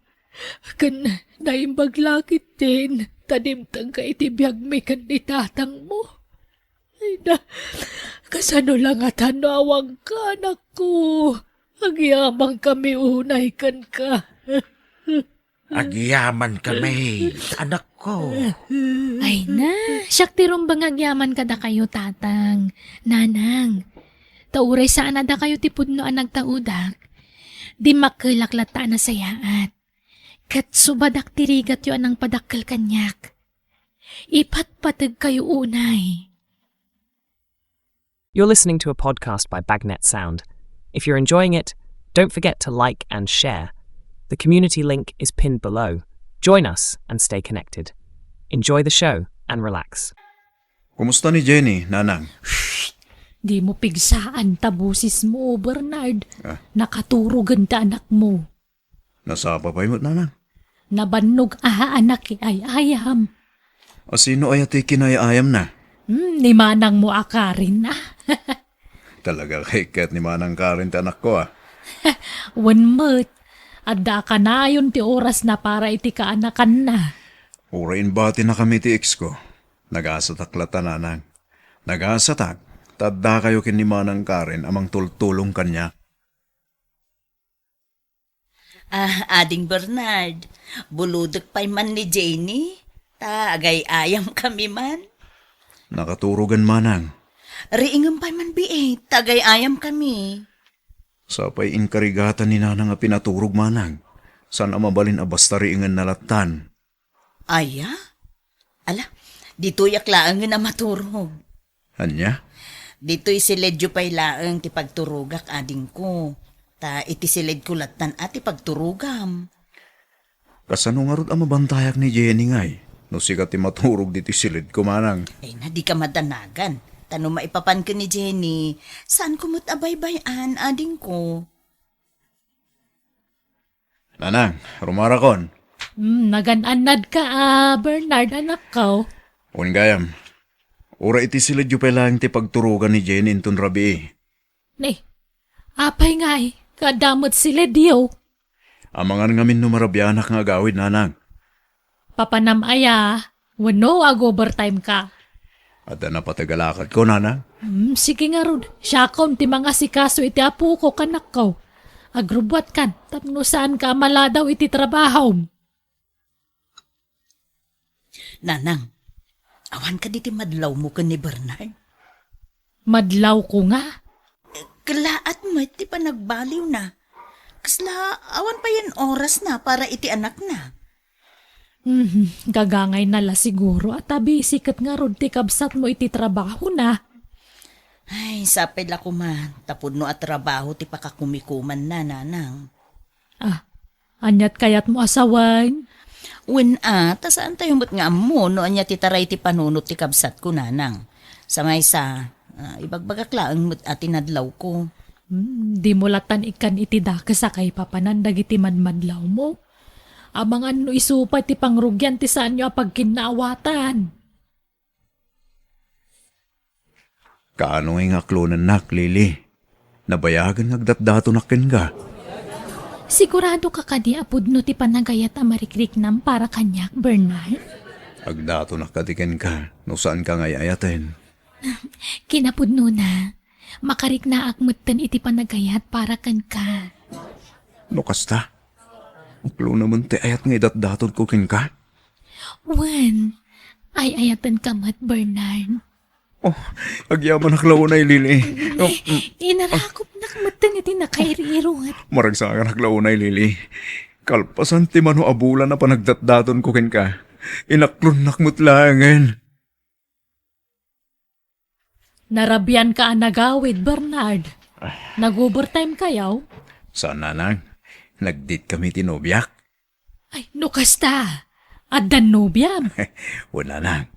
Naimbaglakit din, tadimtang ka itibiyag may kandidatang mo. Ay na, kasano lang at hanawang ka, anak ko. Agyamang kami unay kan ka. Agyaman kami, anak ko. Ay na, siyak tirumbang agyaman kada kayo, tatang. Nanang, tauray saan ada kayo tipudno ang nagtaudak. Di makilaklata na sayaat. Kat subadak tirigat yo anang padakkel kanyak. Ipatpatag kayo unay. You're listening to a podcast by Bagnet Sound. If you're enjoying it, don't forget to like and share. The community link is pinned below. Join us and stay connected. Enjoy the show and relax. Kumusta ni Jenny, Nanang? Di mo pigsaan tabusis mo, Bernard. Ah. Nakaturugan ta anak mo. Nasapa pa mo, Nanang? Nabannog anak ay ayam. Sino ay ati kinayayam na? Ni manang mo akarin na. Talaga kay kat ni Manang Karen ta anak ko One month. Adda ka na yun ti oras na para iti kaanakan na. Urain bati na kami ti ex ko. Nagasatak lata, Nanang. Nagasatak. Tadda kayo kin ni Manang Karen amang tultulong kanya. Ading Bernard, buludok pa'y man ni Jenny. Agay ayam kami man. Nakaturugan, Manang. Riingam pa'y man biit, tagay ayam kami. Sapay inkarigatan ni Nanang a pinaturog, Manang. San amabalin a basta riingan nalatan. Aya? Ala, dito yaklaang na maturog. Anya? Dito'y siledyo pa'y laang ti pagturugak ading ko. Ta iti siled kulatan at ti pagturugam. Kasano nga rod ang mabantayak ni Jenny ngay? No sikat ti maturog diti silid ko, Manang. Ay na di ka madanagan. Tano maipapan ka ni Jenny, saan kumot abay-bayan ading ko? Nanang, rumarakon. Nagananad ka, Bernard, anak ko. Gayam. Ura iti silid yu lang ti pagturugan ni Jenny intun rabi. Ni, apay ngay, kadamot sila diyo. Amangan ngamin numarabyanak nga agawid, Nanang. Papanamaya, wano ag-overtime ka. At na patagalakad ko, Nanang. Sige nga rod, siya ti mga sikaso iti apo ko kanak ko. Agrubwat kan, tapno saan ka maladaw iti trabaho. Nanang, awan ka diti madlaw mo ka ni Bernard. Madlaw ko nga. Kalaat mo iti pa nagbaliw na. Kasla, awan pa yan oras na para iti anak na. Gagangay nala siguro at tabi sikat nga rod ti kabsat mo iti trabaho na. Ay, sapil ako man. Tapod no at trabaho ti pakakumikuman na, Nanang. Anyat kayat mo asawan? Ta saan tayo mo't nga mo no anya ti taray ti panunot ti kabsat ko, Nanang. Sa ibagbagaklaan mo't atinadlaw ko. Di mo latan ikan iti dakasakay papanandag iti madmadlaw mo. Abangan no isupay ti pangrugyan ti saan nyo apag kinaawatan. Kaano nga aklonan nak, Lili? Nabayagan ngagdatdato nakin ka. Sigurado ka kadi apod no ti panagayat a marikrik nam para kanyak, Bernard? Agdato nakatiken ka, no saan ka ngayayatin. Kinapudno na. Makarik na akmutan iti panagayat para kan ka. No kasta? Aklo naman ti ayat nga idatdaton ko kin ka? Wan, ay ayatan ka mat, Bernard. Oh, agyaman naklaw na Lili. Inarakop nakmutan iti nakairiruat. Maragsakan naklaw na Lili. Kalpasan ti mano abula na panagdatdaton ko kin ka. Inaklon nakmutlangan. Narabyan ka anagawid, Bernard. Nag-overtime kayaw? Saan, Nanang? Nagdit kami tinobyak. Ay, no kasta. Addan nobyam. Wala nang.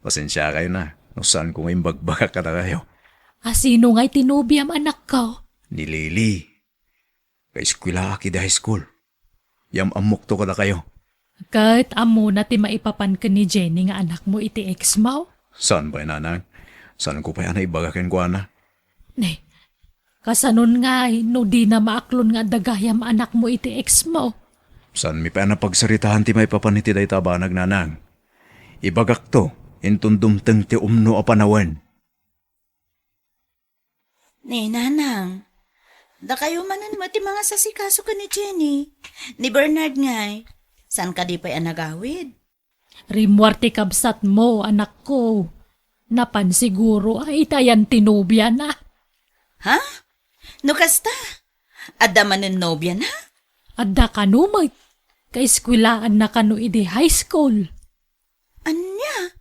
Pasensya kayo na. No saan ko ngayon bagbaka ka na kayo. Sino nga'y tinubyam anak ko? Ni Lili. Ka-eskwela aki da high school. Yam amok to ka na kayo. Kahit amo na ti maipapan ka ni Jenny nga anak mo iti ex mo? Saan ba, Nanang? Saan ko pa yan ay bagakin ko, Ana? Ne, kasanon nga no di na maaklon nga dagayam anak mo iti ex mo. Saan mi pa na pagsaritahan ti may papaniti day tabanag, Nanang? Ibagak to. Intundumteng ti umno a panawan. Ni Nanang, da kayo manan mo ti mga sasikaso ka ni Jenny. Ni Bernard ngay. Saan ka di pa'y anagawid? Rimwarte kabsat mo, anak ko. Napan siguro ay itayan tinubya na. Ha? No kasta? Adda manan nobya na? Adda ka numay. Kaiskwilaan na kanu iti high school. Anya?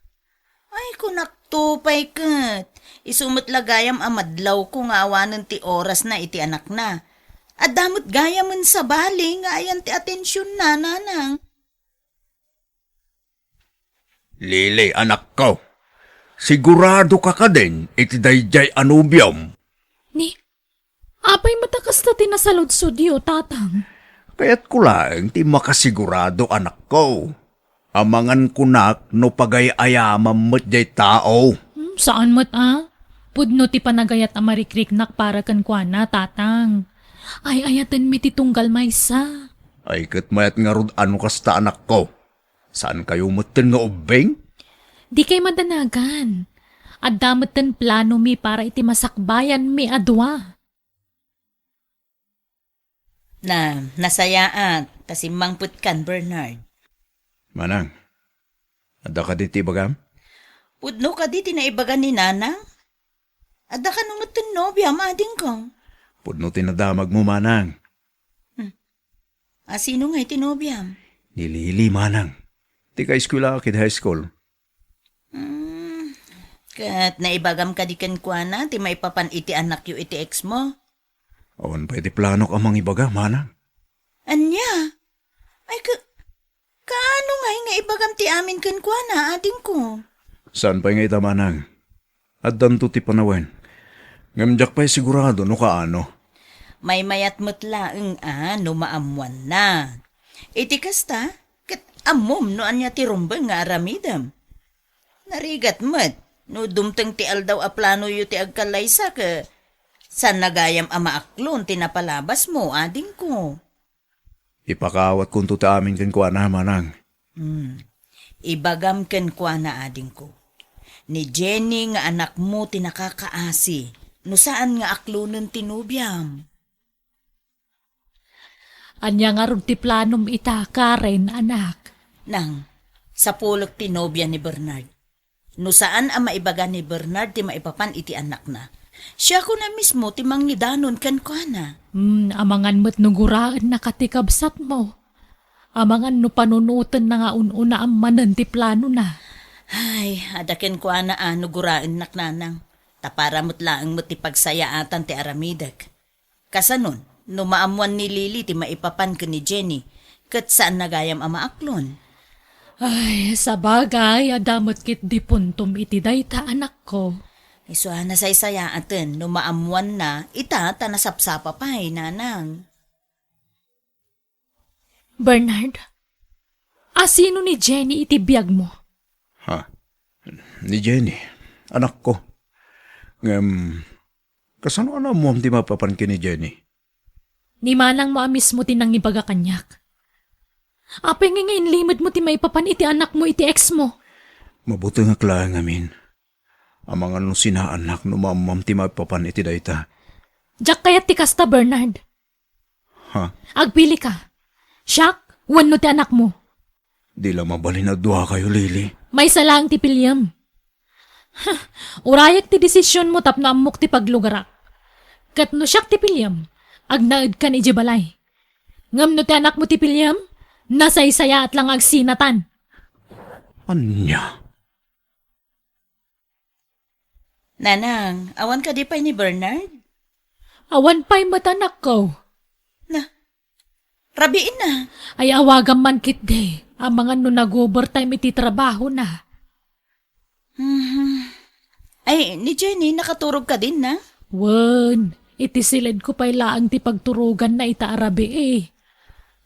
Ay, kunaktupay kat. Isumot lagayam amadlaw ko nga awanan ti oras na iti anak na. Adamot gayamon sa bali nga ayan ti atensyon na, Nanang. Lili, anak ko. Sigurado ka din, iti dayjay anubyam. Ni, apay matakas na tinasaludsod yo, tatang. Kaya't ko lang ti makasigurado, anak ko. Amangan kunak no pagay-ayamam mo't jay tao. Saan mo't Pudno ti panagayat a marikriknak para kan kuana, tatang. Ay ayatan mi ti tunggal maysa. Ay kat mayat nga rod ano kasta anak ko. Saan kayo mutin nga ubeng? Di kay madanagan. At damutan plano mi para iti masakbayan mi adwa. Nasayaan, tasimang putkan, Bernard. Manang, ada ka din ti bagam? Pudno ka di tinaibagan ni Nanang? Ada ka nung nobya, mading ko. Pudno tinadamag mo, manang. Sino nga itinobyam? Nilili, manang. Ti ka eskwela kid high school. Kat naibagam ka di kan kuana, ti maipapan iti anak yu iti ex mo. Awan pa iti plano ka mang ibaga, manang. Anya? Ay, kaano nga ibagam ti amin kan kuana, ading ko? Saan pa nga ita, manang? At danto ti panawen. Ngamjak pa'y sigurado no kaano. May mayat mutlaeng no maamuan na. Iti kasta, kat amom no anya ti rumbang nga aramidam. Narigat mat, no dumteng ti aldaw a plano yu ti agkalaysa ka. San nagayam ama aklon tinapalabas mo, ading ko. Ipakawat kung to ta amin kan kuana, manang. Ibagam ken kuana, ading ko. Ni Jenny nga anak mo tinakakaasi. No saan nga aklonon tinubyam? Anya nga rod ti planom ita, Karen, anak. Nang, sa pulok tinobya ni Bernard. No saan ang maibaga ni Bernard ti maipapan iti anak na. Siya ko na mismo ti mangidanon kan kuana. Amangan mo't nuguraan na katikabsat mo. Amangan no panunutan na nga ununa ang manan ti plano na. Ay, adaken kuana nuguraan naknanang. Tapara mo't laang mo't ti pagsayaatan ti aramidag. Kasanon, no maamuan ni Lili ti maipapan ka ni Jenny, kat saan nagayam ama aklon? Ay, sa bagay, adamot kit di puntom iti dayta anak ko. Iso na saysayaatan, no maamuan na, ita tanasapsapa pa'y nanang. Bernard, asino ni Jenny iti biyag mo? Ha? Ni Jenny, anak ko. Kasano ano mo di mapapan ki ni Jenny? Ni manang mo mismo tinang ibaga kanyak. Apay nga ngayon limod mo ti maipapan iti anak mo iti ex mo. Mabuti nga klaan amin. Amang ano sinaanak no mamam ti mapapan iti dayta. Diyak kayat ti kasta, Bernard. Ha? Agpili ka. Siyak, wano ti anak mo. Di lang mabalin na duha kayo, Lili. May salang ti pilyam. Urayak ti desisyon mo tapno amok ti paglugarak. Kat no siyak ti pilyam, agnaed kan iji balay. Ngam no ti anak mo ti pilyam, nasaysaya at lang agsinatan. Anya? Nanang, awan ka di pa ni Bernard? Awan pa'y matanak ko. Rabiin na. Ay awagam man kit day. Ang mga no nag-overtime iti trabaho na. Ay, ni Jenny, nakaturog ka din na? Wan, iti silid ko pa'y laang ti pagturugan na ita arabi eh.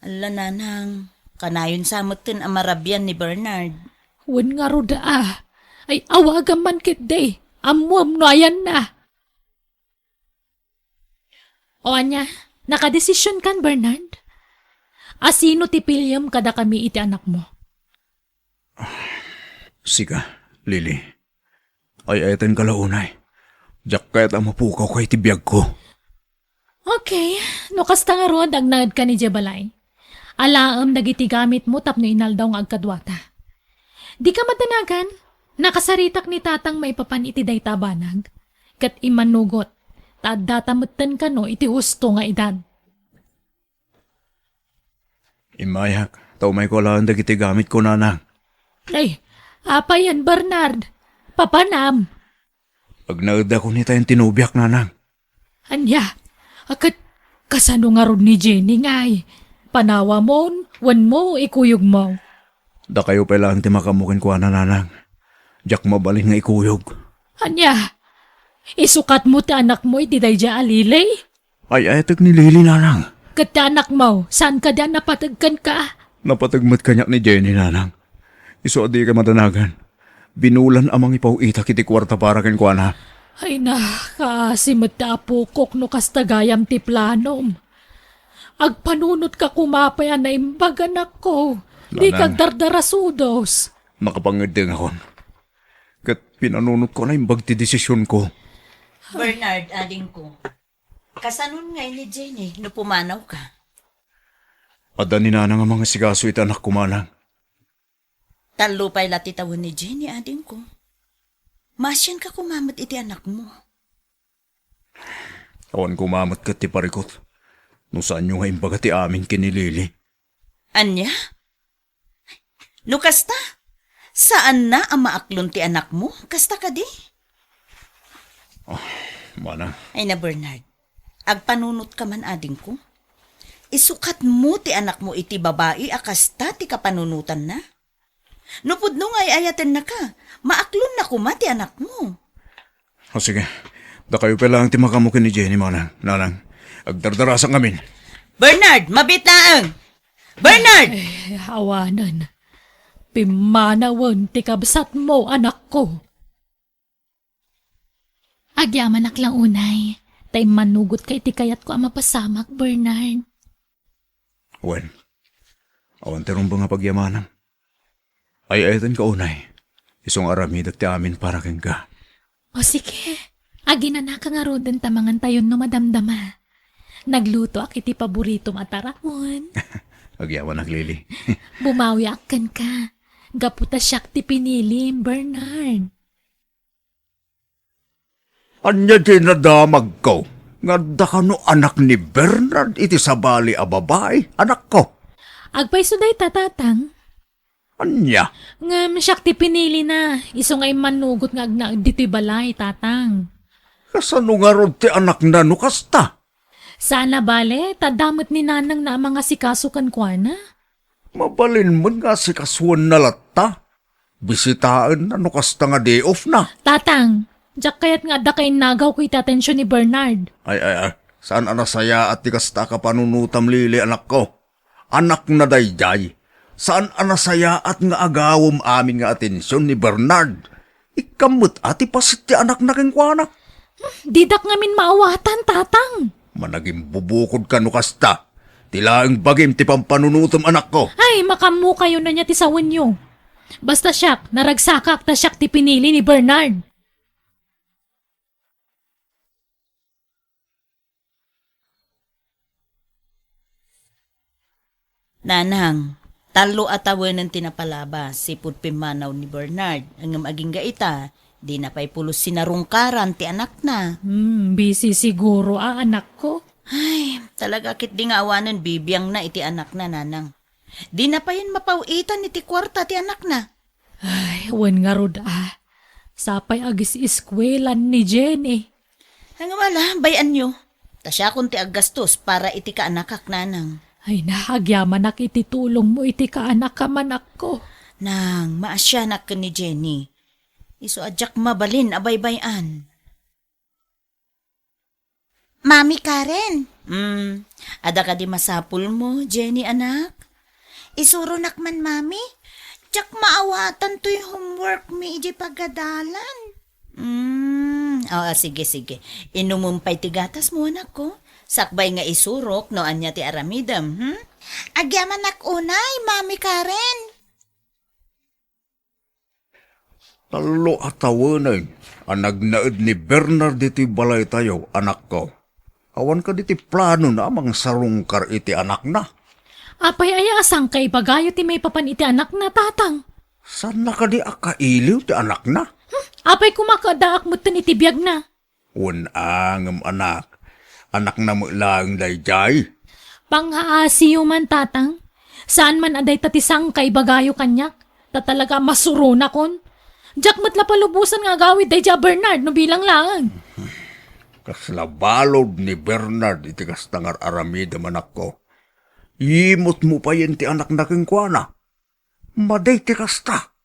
Ala nanang, kanayon samutin ang marabyan ni Bernard. Wan nga roda Ay awagam man kit day. Amuam no ayan na. O anya, nakadesisyon kan Bernard? Asino ti pilyam kada kami iti anak mo? Sika, Lili. Ay eten kalaunay. Diyak kaya't ang mapukaw kay tibiyag ko. Okay, no kasta nga ron agnaad ka ni Jebalay. Alaam dagiti gamit mo tapno inaldaw nga agkadwata. Di ka matanagan, nakasaritak ni tatang maipapan iti dayta banag. Kat imanugot, tadatamutan ka no iti husto nga edad. Imayak, taumay ko lang dagiti gamit ko, nanang. Ay, apa yan Bernard? Papanam. Agnaad ako ni tayong tinubiak, nanang. Anya, akat kasano nga ron ni Jenny ngay. Panawa mo, wan mo, ikuyog mo. Da kayo pa lang ti makamukin ko nanang. Jak mabalin nga ikuyog. Anya, isukat mo ti anak mo iti dayja alilay? Ay etek ni Lily nanang. Kat ti anak mo, saan ka diyan napatagkan ka? Napatagmat kanyak ni Jenny nanang. Iso adi ka madanagan. Binulan amang ipauita kiti kwarta para ken kuana. Ay na, kasimot ta apukok no kastagayam ti planom. Agpanunot ka kumapay na imbag anak ko. Di Nanang. kag dardarasudos. Nakapangedeng akon. Kat pinanunot ko na imbag ti desisyon ko. Bernard, ading ko. Kasanon nga ni Jenny, no pumanaw ka. Ada ni nanang ang mga sigaso iti anak ko manang. Talo pa'y latitawan ni Jenny, ading ko. Masyan ka kumamat iti anak mo. Awan kumamat ka ti parikot. No saan nyo nga imbaga ti amin kinilili. Anya? No kasta? Saan na ang maaklon ti anak mo? Kasta ka di? Manang, Ay na Bernard, agpanunot ka man ading ko. Isukat mo ti anak mo iti babae akasta ti kapanunutan na. Nupudno nga ayaten na ka, maaklon na kuma ti anak mo. o sige. Da kayo pa lang ti makamukin ni Jenny manang. Nanang, agdardarasan kamin. Bernard, mabitlaang! Bernard! Awanan. Pimanawan ti kabsat mo, anak ko. Agyaman lang unay. Tay manugot kay ti kayat ko ang mapasamak, Bernard. Wen, awan terong ba nga pagyamanan? Ay ayatan ka unay. Isong aramidak ti amin para ken ka. O sige, agina na ka nga roden tamangan tayon no madamdama. Nagluto ak iti paborito matarakon. Agyawan ak Lily. Bumawi akan ka. Gaputa siyak ti pinilim, Bernard. Anya di nadamag ko. Nga da ka no anak ni Bernard iti sabali a babae. Anak ko. Agpay suday tatatang. Anya. Ngam siyak ti pinili na. Iso ngay manugot nga agna dito'y balay, tatang. Kasano nga rod ti anak na no kasta? Sana bale, tadamot ni nanang na mga sikasukan kwa na. Mabalin mo nga si kaswan na latta. Bisitaan na no kasta nga day off na. Tatang, jak kayat nga da kay nagaw ko itatensyon ni Bernard. Ay. Saan anasaya at ti kasta ka panunutam Lili anak ko? Anak na dayjay. Saan anasaya at nga agawom amin nga atensyon ni Bernard? Ikamot ati pasit ti anak na kengkwana. Didak ngamin maawatan, tatang. Managing bubukod ka no kasta. Tilaang bagim ti pampanunutom anak ko. Ay, makamu kayo na niya ti sawan nyo. Basta siyak, naragsakak ta siyak ti pinili ni Bernard. Nanang, talo atawan ng tinapalaba si pimanaw ni Bernard. Ang maging gaita, di na pa'y pulos sinarungkaran ti anak na. Busy siguro anak ko. Ay, talaga kit di nga awanan bibiyang na iti anak na nanang. Di na pa yan mapawitan iti kwarta ti anak na. Ay, wan nga rod Sapay agis iskwelan ni Jenny. Ang wala, bayan nyo. Tasya kung ti aggastos para iti kaanakak nanang. Ay nahagyaman nak iti tulong mo iti kaanak ka manak ko. Nang, maasyanak ka ni Jenny. Iso adyak mabalin abay-bayan. Mami Karen, Ada ka di masapul mo, Jenny anak? isuro nakman mami. Tsak maawatan to'y homework mi iji pagadalan. Sige. Inumumpay ti gatas mo anak ko. Sakbay nga isurok no anya ti aramidam, Agyaman unay, Mami Karen. Talo atawanan. Anag naed ni Bernard iti balay tayo, anak ko. Awan ka diti plano na mga sarungkar iti anak na. Apay ay asang kay bagayo ti may papan iti anak na, tatang. Saan na ka di akailiw ti anak na? Apay kumakadaak mo iti biyag na. Unangam anak. Anak na mo lang dayjay. Panghaasiyo man, tatang. Saan man aday tatisang kay bagayo kanyak. Talaga masuro na kon. Diyak matla palubusan nga gawid day Bernard no bilang lang. Kaslabalod ni Bernard iti kastangar aramid anak ko. Yimot mo pa yan ti anak na kengkwana. Maday ti kasta.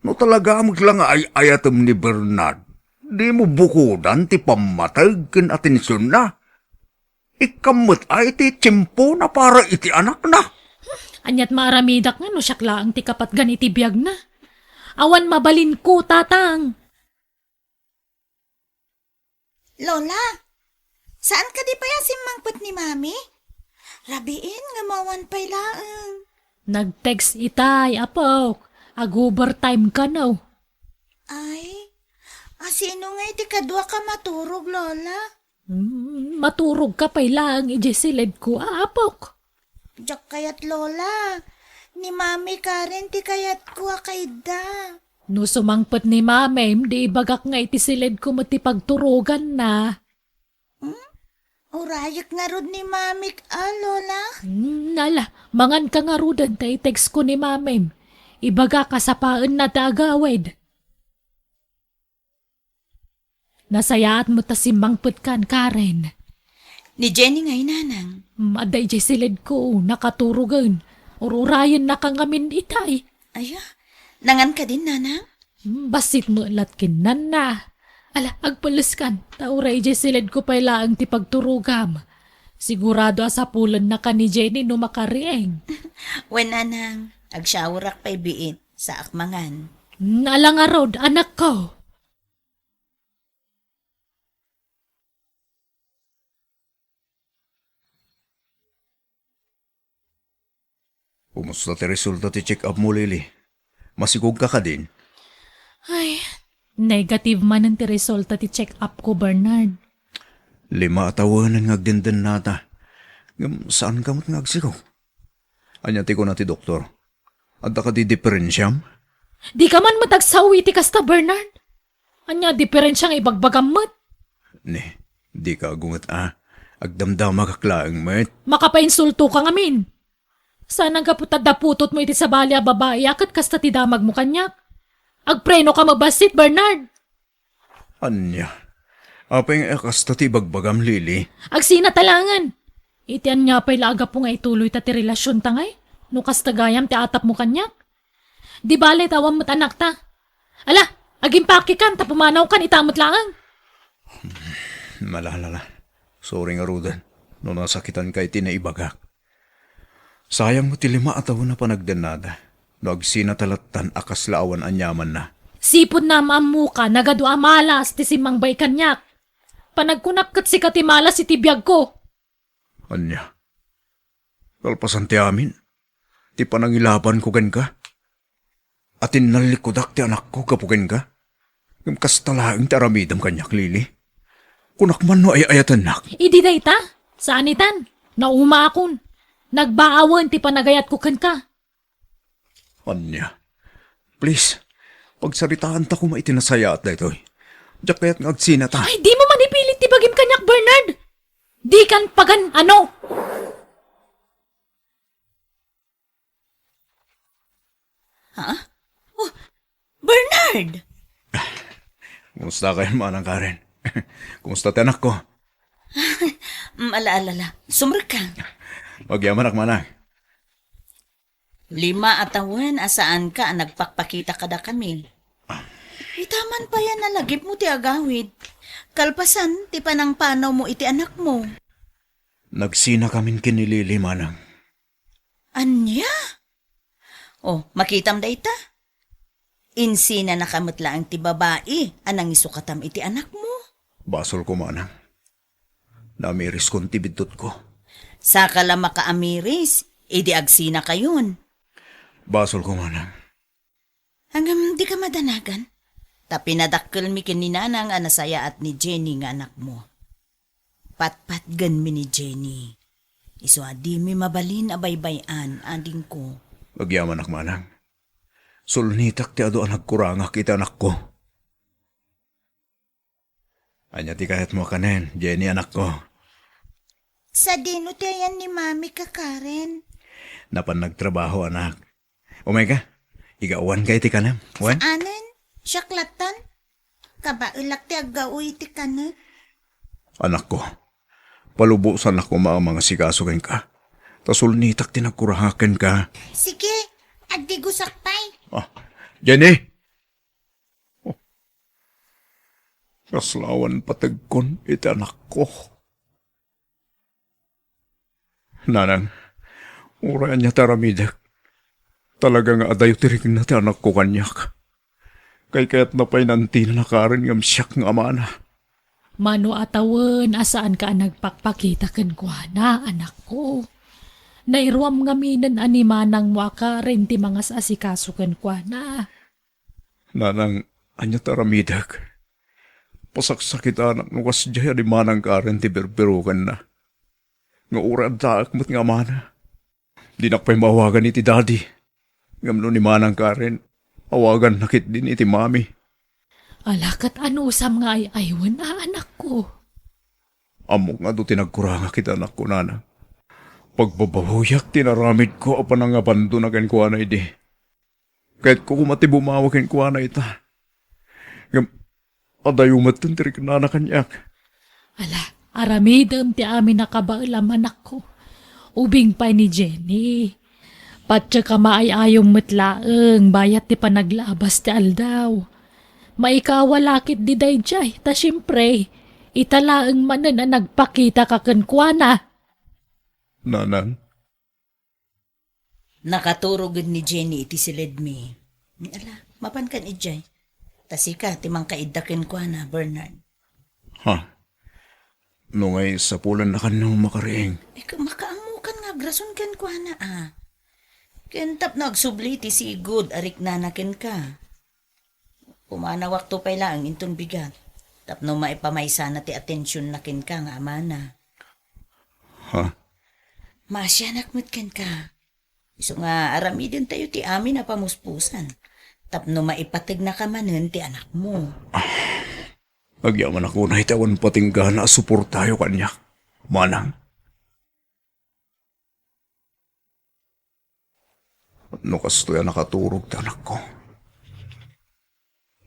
No talaga maglang ay ayatom ni Bernard. Di mo bukudan ti pamatag ken atensyon na. Ikamot ay ti tiyempo na para iti anak na. Anyat maaramidak nga no siyakla ang tikapat ganiti biyag na. Awan mabalin ko, tatang. Lola, saan ka di pa mangput ni Mami? Rabiin nga mawan pa'y laang. Nag-text itay, apok. Ag-overtime ka now. Ay, asino nga iti kadwa ka maturog, Lola? Maturog ka pa'y lang, ijesilid ko, apok. Diyak kayat, Lola. Ni Mami Karen ti kayat ko akayda. No sumangpot ni mamem, di bagak nga itisilid ko mati pagturugan na. Urayak nga rod ni Mami Lola. Nala, mangan ka nga rudan tay text ko ni mamem. Ibaga ka sa paan na tagawid. Nasayaat mo ta si mangpot kan, Karen. Ni Jenny ngay nanang. Maday silid ko, nakaturugan. Ururayan na kang amin itay. Aya, nangan ka din nanang? Basit mo latkin na. Ala, agpaluskan. Tauray silid ko pa'y laang ti pagturugam. Sigurado asapulan na ka ni Jenny no makarieng. Wen nanang, agsyawarak pa'y biit sa akmangan. Nalang arod, anak ko. Kumusta ti resulta ti check-up mo, Lily? Masigog ka din? Ay, negative man ang ti resulta ti check-up ko, Bernard. 5 atawanan nga agdindan nata. Saan ka mo't nga agsigog? Anya ti ko na ti doktor. Adda ka di diferensyam? Di ka man matagsawi ti kasta, Bernard. Anya, diferensyang ibagbagam mat. Ne, di ka agungat Agdamdama kaklaang met. Makapainsulto ka ngamin. Sana nga putad-daputot mo iti sa balya babae akat kasta ti damag mo kanyak. Agpreno ka mabasit, Bernard. Anya, apeng kasta ti bagbagam, Lily. Agsina talangan. Itian nga pa'y laga po nga ituloy ta ti relasyon tangay. No kasta gayam ti atap mo kanyak. Di bale tawam mo't anak ta. Ala, agimpaki kan, tapumanaw kan itamot lang. Malalala. Sorry nga, Rudan. No nasakitan ka iti na ibagak. Sayang mo ti 5 ataw na panagdanada. No agsinatalattan akas laawan anyaman na. Sipod na maamu ka, nagado amalas ti simang bay kanyak. Panagkunapkat si katimalas iti biyag ko. Anya, kalpasan ti amin. Ti panangilaban ko gan ka. Atin nalikodak ti anak ko kapugan ka. Yung kastalaang ti aramidam kanyak, Lily. Kunakman no ay ayatan nak. Idi day ta, saan itan? Nauma akon. Nagbaawan ti panagayat ko kan ka. Anya, please, pagsaritaan ta ko maitinasaya at daytoy. Diyak kaya't ngagsina ta. Ay, di mo manipilit ti bagim kanyak, Bernard. Di kan pagan ano. Bernard! Kumusta kayo, manang Karen? Kumusta ti anak ko? Alaalala, sumrag ka. Magyaman ak manang. 5 atawan asaan ka nagpakpakita kada kami. Itaman pa yan nalagip mo ti agawid. Kalpasan ti panang panaw mo iti anak mo. Nagsina kamin kinilili, manang. Anya? Oh, makitam da ita. Insina na kamutla ang ti babae, anang isukatam iti anak mo. Basol ko, manang. Namiris kong tibidtot ko. Saka lang makaamiris, idi agsina kayon. Basol ko, manang. Hanggang di ka madanagan. Tapi nadakkel mi kininanang anasaya at ni Jenny nga anak mo. Patpatgan mi ni Jenny. Iso adi mi mabalin abaybayan ading ko. Magyaman ak manang. Sulnitak ti ado anak kurangak iti anak ko. Anya ti kahit mo kanen, Jenny anak ko. Sa dino ti ayan ni Mami ka, Karen. Napan nagtrabaho, anak. Umay ka, igawan ka iti kanam. Wan? Anen, syaklatan. Kabailak ti agawi ti kanet. Anak ko, palubusan ako mga sigasugan ka. Tasulnitak ti nagkurahakan ka. Sige, At di gusakpay. Jenny! Oh. Kaslawan patagkon iti anak ko. Nanang, urayan niya taramidak. Talaga nga adayo tirig na ti anak ko kanyak. Kay kaya't napay nanti na nakarin ngam siyak ng amana. Mano atawan, asaan ka nagpakpakita kan kwa na, anak ko. Nairuam ngaminan animanang waka rin ti mga asikaso kan kwa na. Nanang, anya taramidak. Pasaksakit anak nukas jaya di manang karen ti berberukan na. Nga urad taak mo't nga amana. Di nakpay mawagan iti daddy. Ngamno ni manang karen, awagan nakit din iti mami. Alakat ano usam nga ay aywan anak ko. Amok nga do tinagkuranga kita anak ko, nanang. Pagbabahuyak tinaramid ko apan nga bando na ken kuana idi. Kahit ko kumati bumawa ken kuana ita. Ngam, adayumat tun tirik na kanyak. Ala, aramidam ti amin nakabailam anak ko. Ubing pa ni Jenny. Patya ka maayayong matlaeng bayat ti panaglabas ti aldaw. Maikawalakit di dayjay, ta siyempre, italaeng manan na nagpakita ka kankwana. Nanang, Nakaturog ni Jenny iti silid mi. Ala, mapan kan ijay. Tasika, timang kaidakin ko na, Bernard. nungay sa pulan na kanang makariing. Makaamukan nga, grason kan ko na Kentap nagsubli ti si good, arik nanakin ka. Pumanawak to pay lang intong bigat. Tapno maipamaysa na ti atensyon nakin ka nga amana. Masyanak mo't ken ka. Iso nga aramidin tayo ti amin na pamuspusan. Tapno maipatig na ka manen ti anak mo. Agyaman ako na itawan patingga na suportayo kanya. Manang. At no kastoya nakaturog ta anak ko.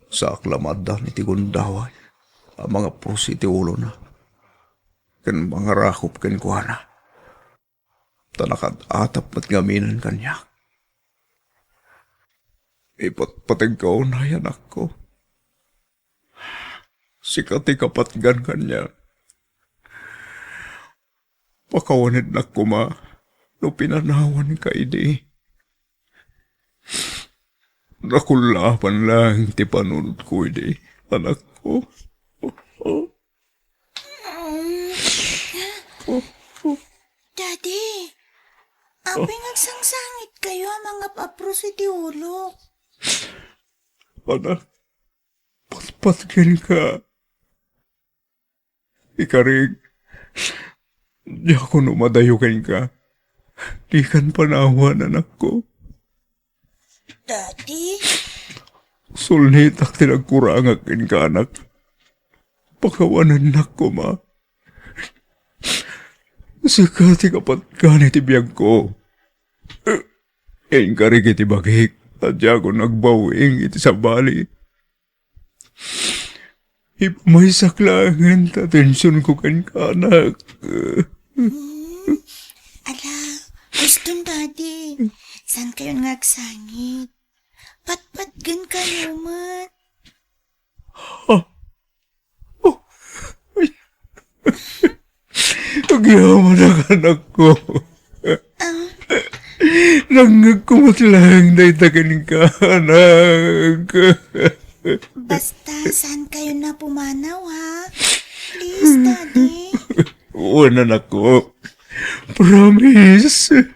Sa aklamada ni Tigundaway, ang mga pros iti ulo na. Kan mga rakop ken kuana. Tanakad atap at gaminan kanya. Ipatpatag ka na yan ako. Sikati kapatgan kanya. Pakawanid na kuma, no pinanawan ka idi. Nakulapan lang ti panunod ko idi, anak ko. Daddy, apay nagsangsangit kayo ang mga papros iti ulo. Anak, patpatgan ka. Ikarig, di ako numadayukin ka. Di kan panawan, anak ko. Daddy? Sulnit ak tinagkurangakin ka, anak. Pakawanan na ko, ma. Sakati kapat ka ni tibiyag ko. Karig iti bagik. Tadya ko nagbawing iti sa bali. May saklangan ta tensyon ko kan ka, anak. Ala, gustong daddy. San kayo ngagsangit? Patpatgan kayo, mat. Agyaman ang anak ko. Nangag kumatlang na itakin ka, anak. Basta, saan kayo na pumanaw, ha? Please, daddy. Oo, anak ko. Promise.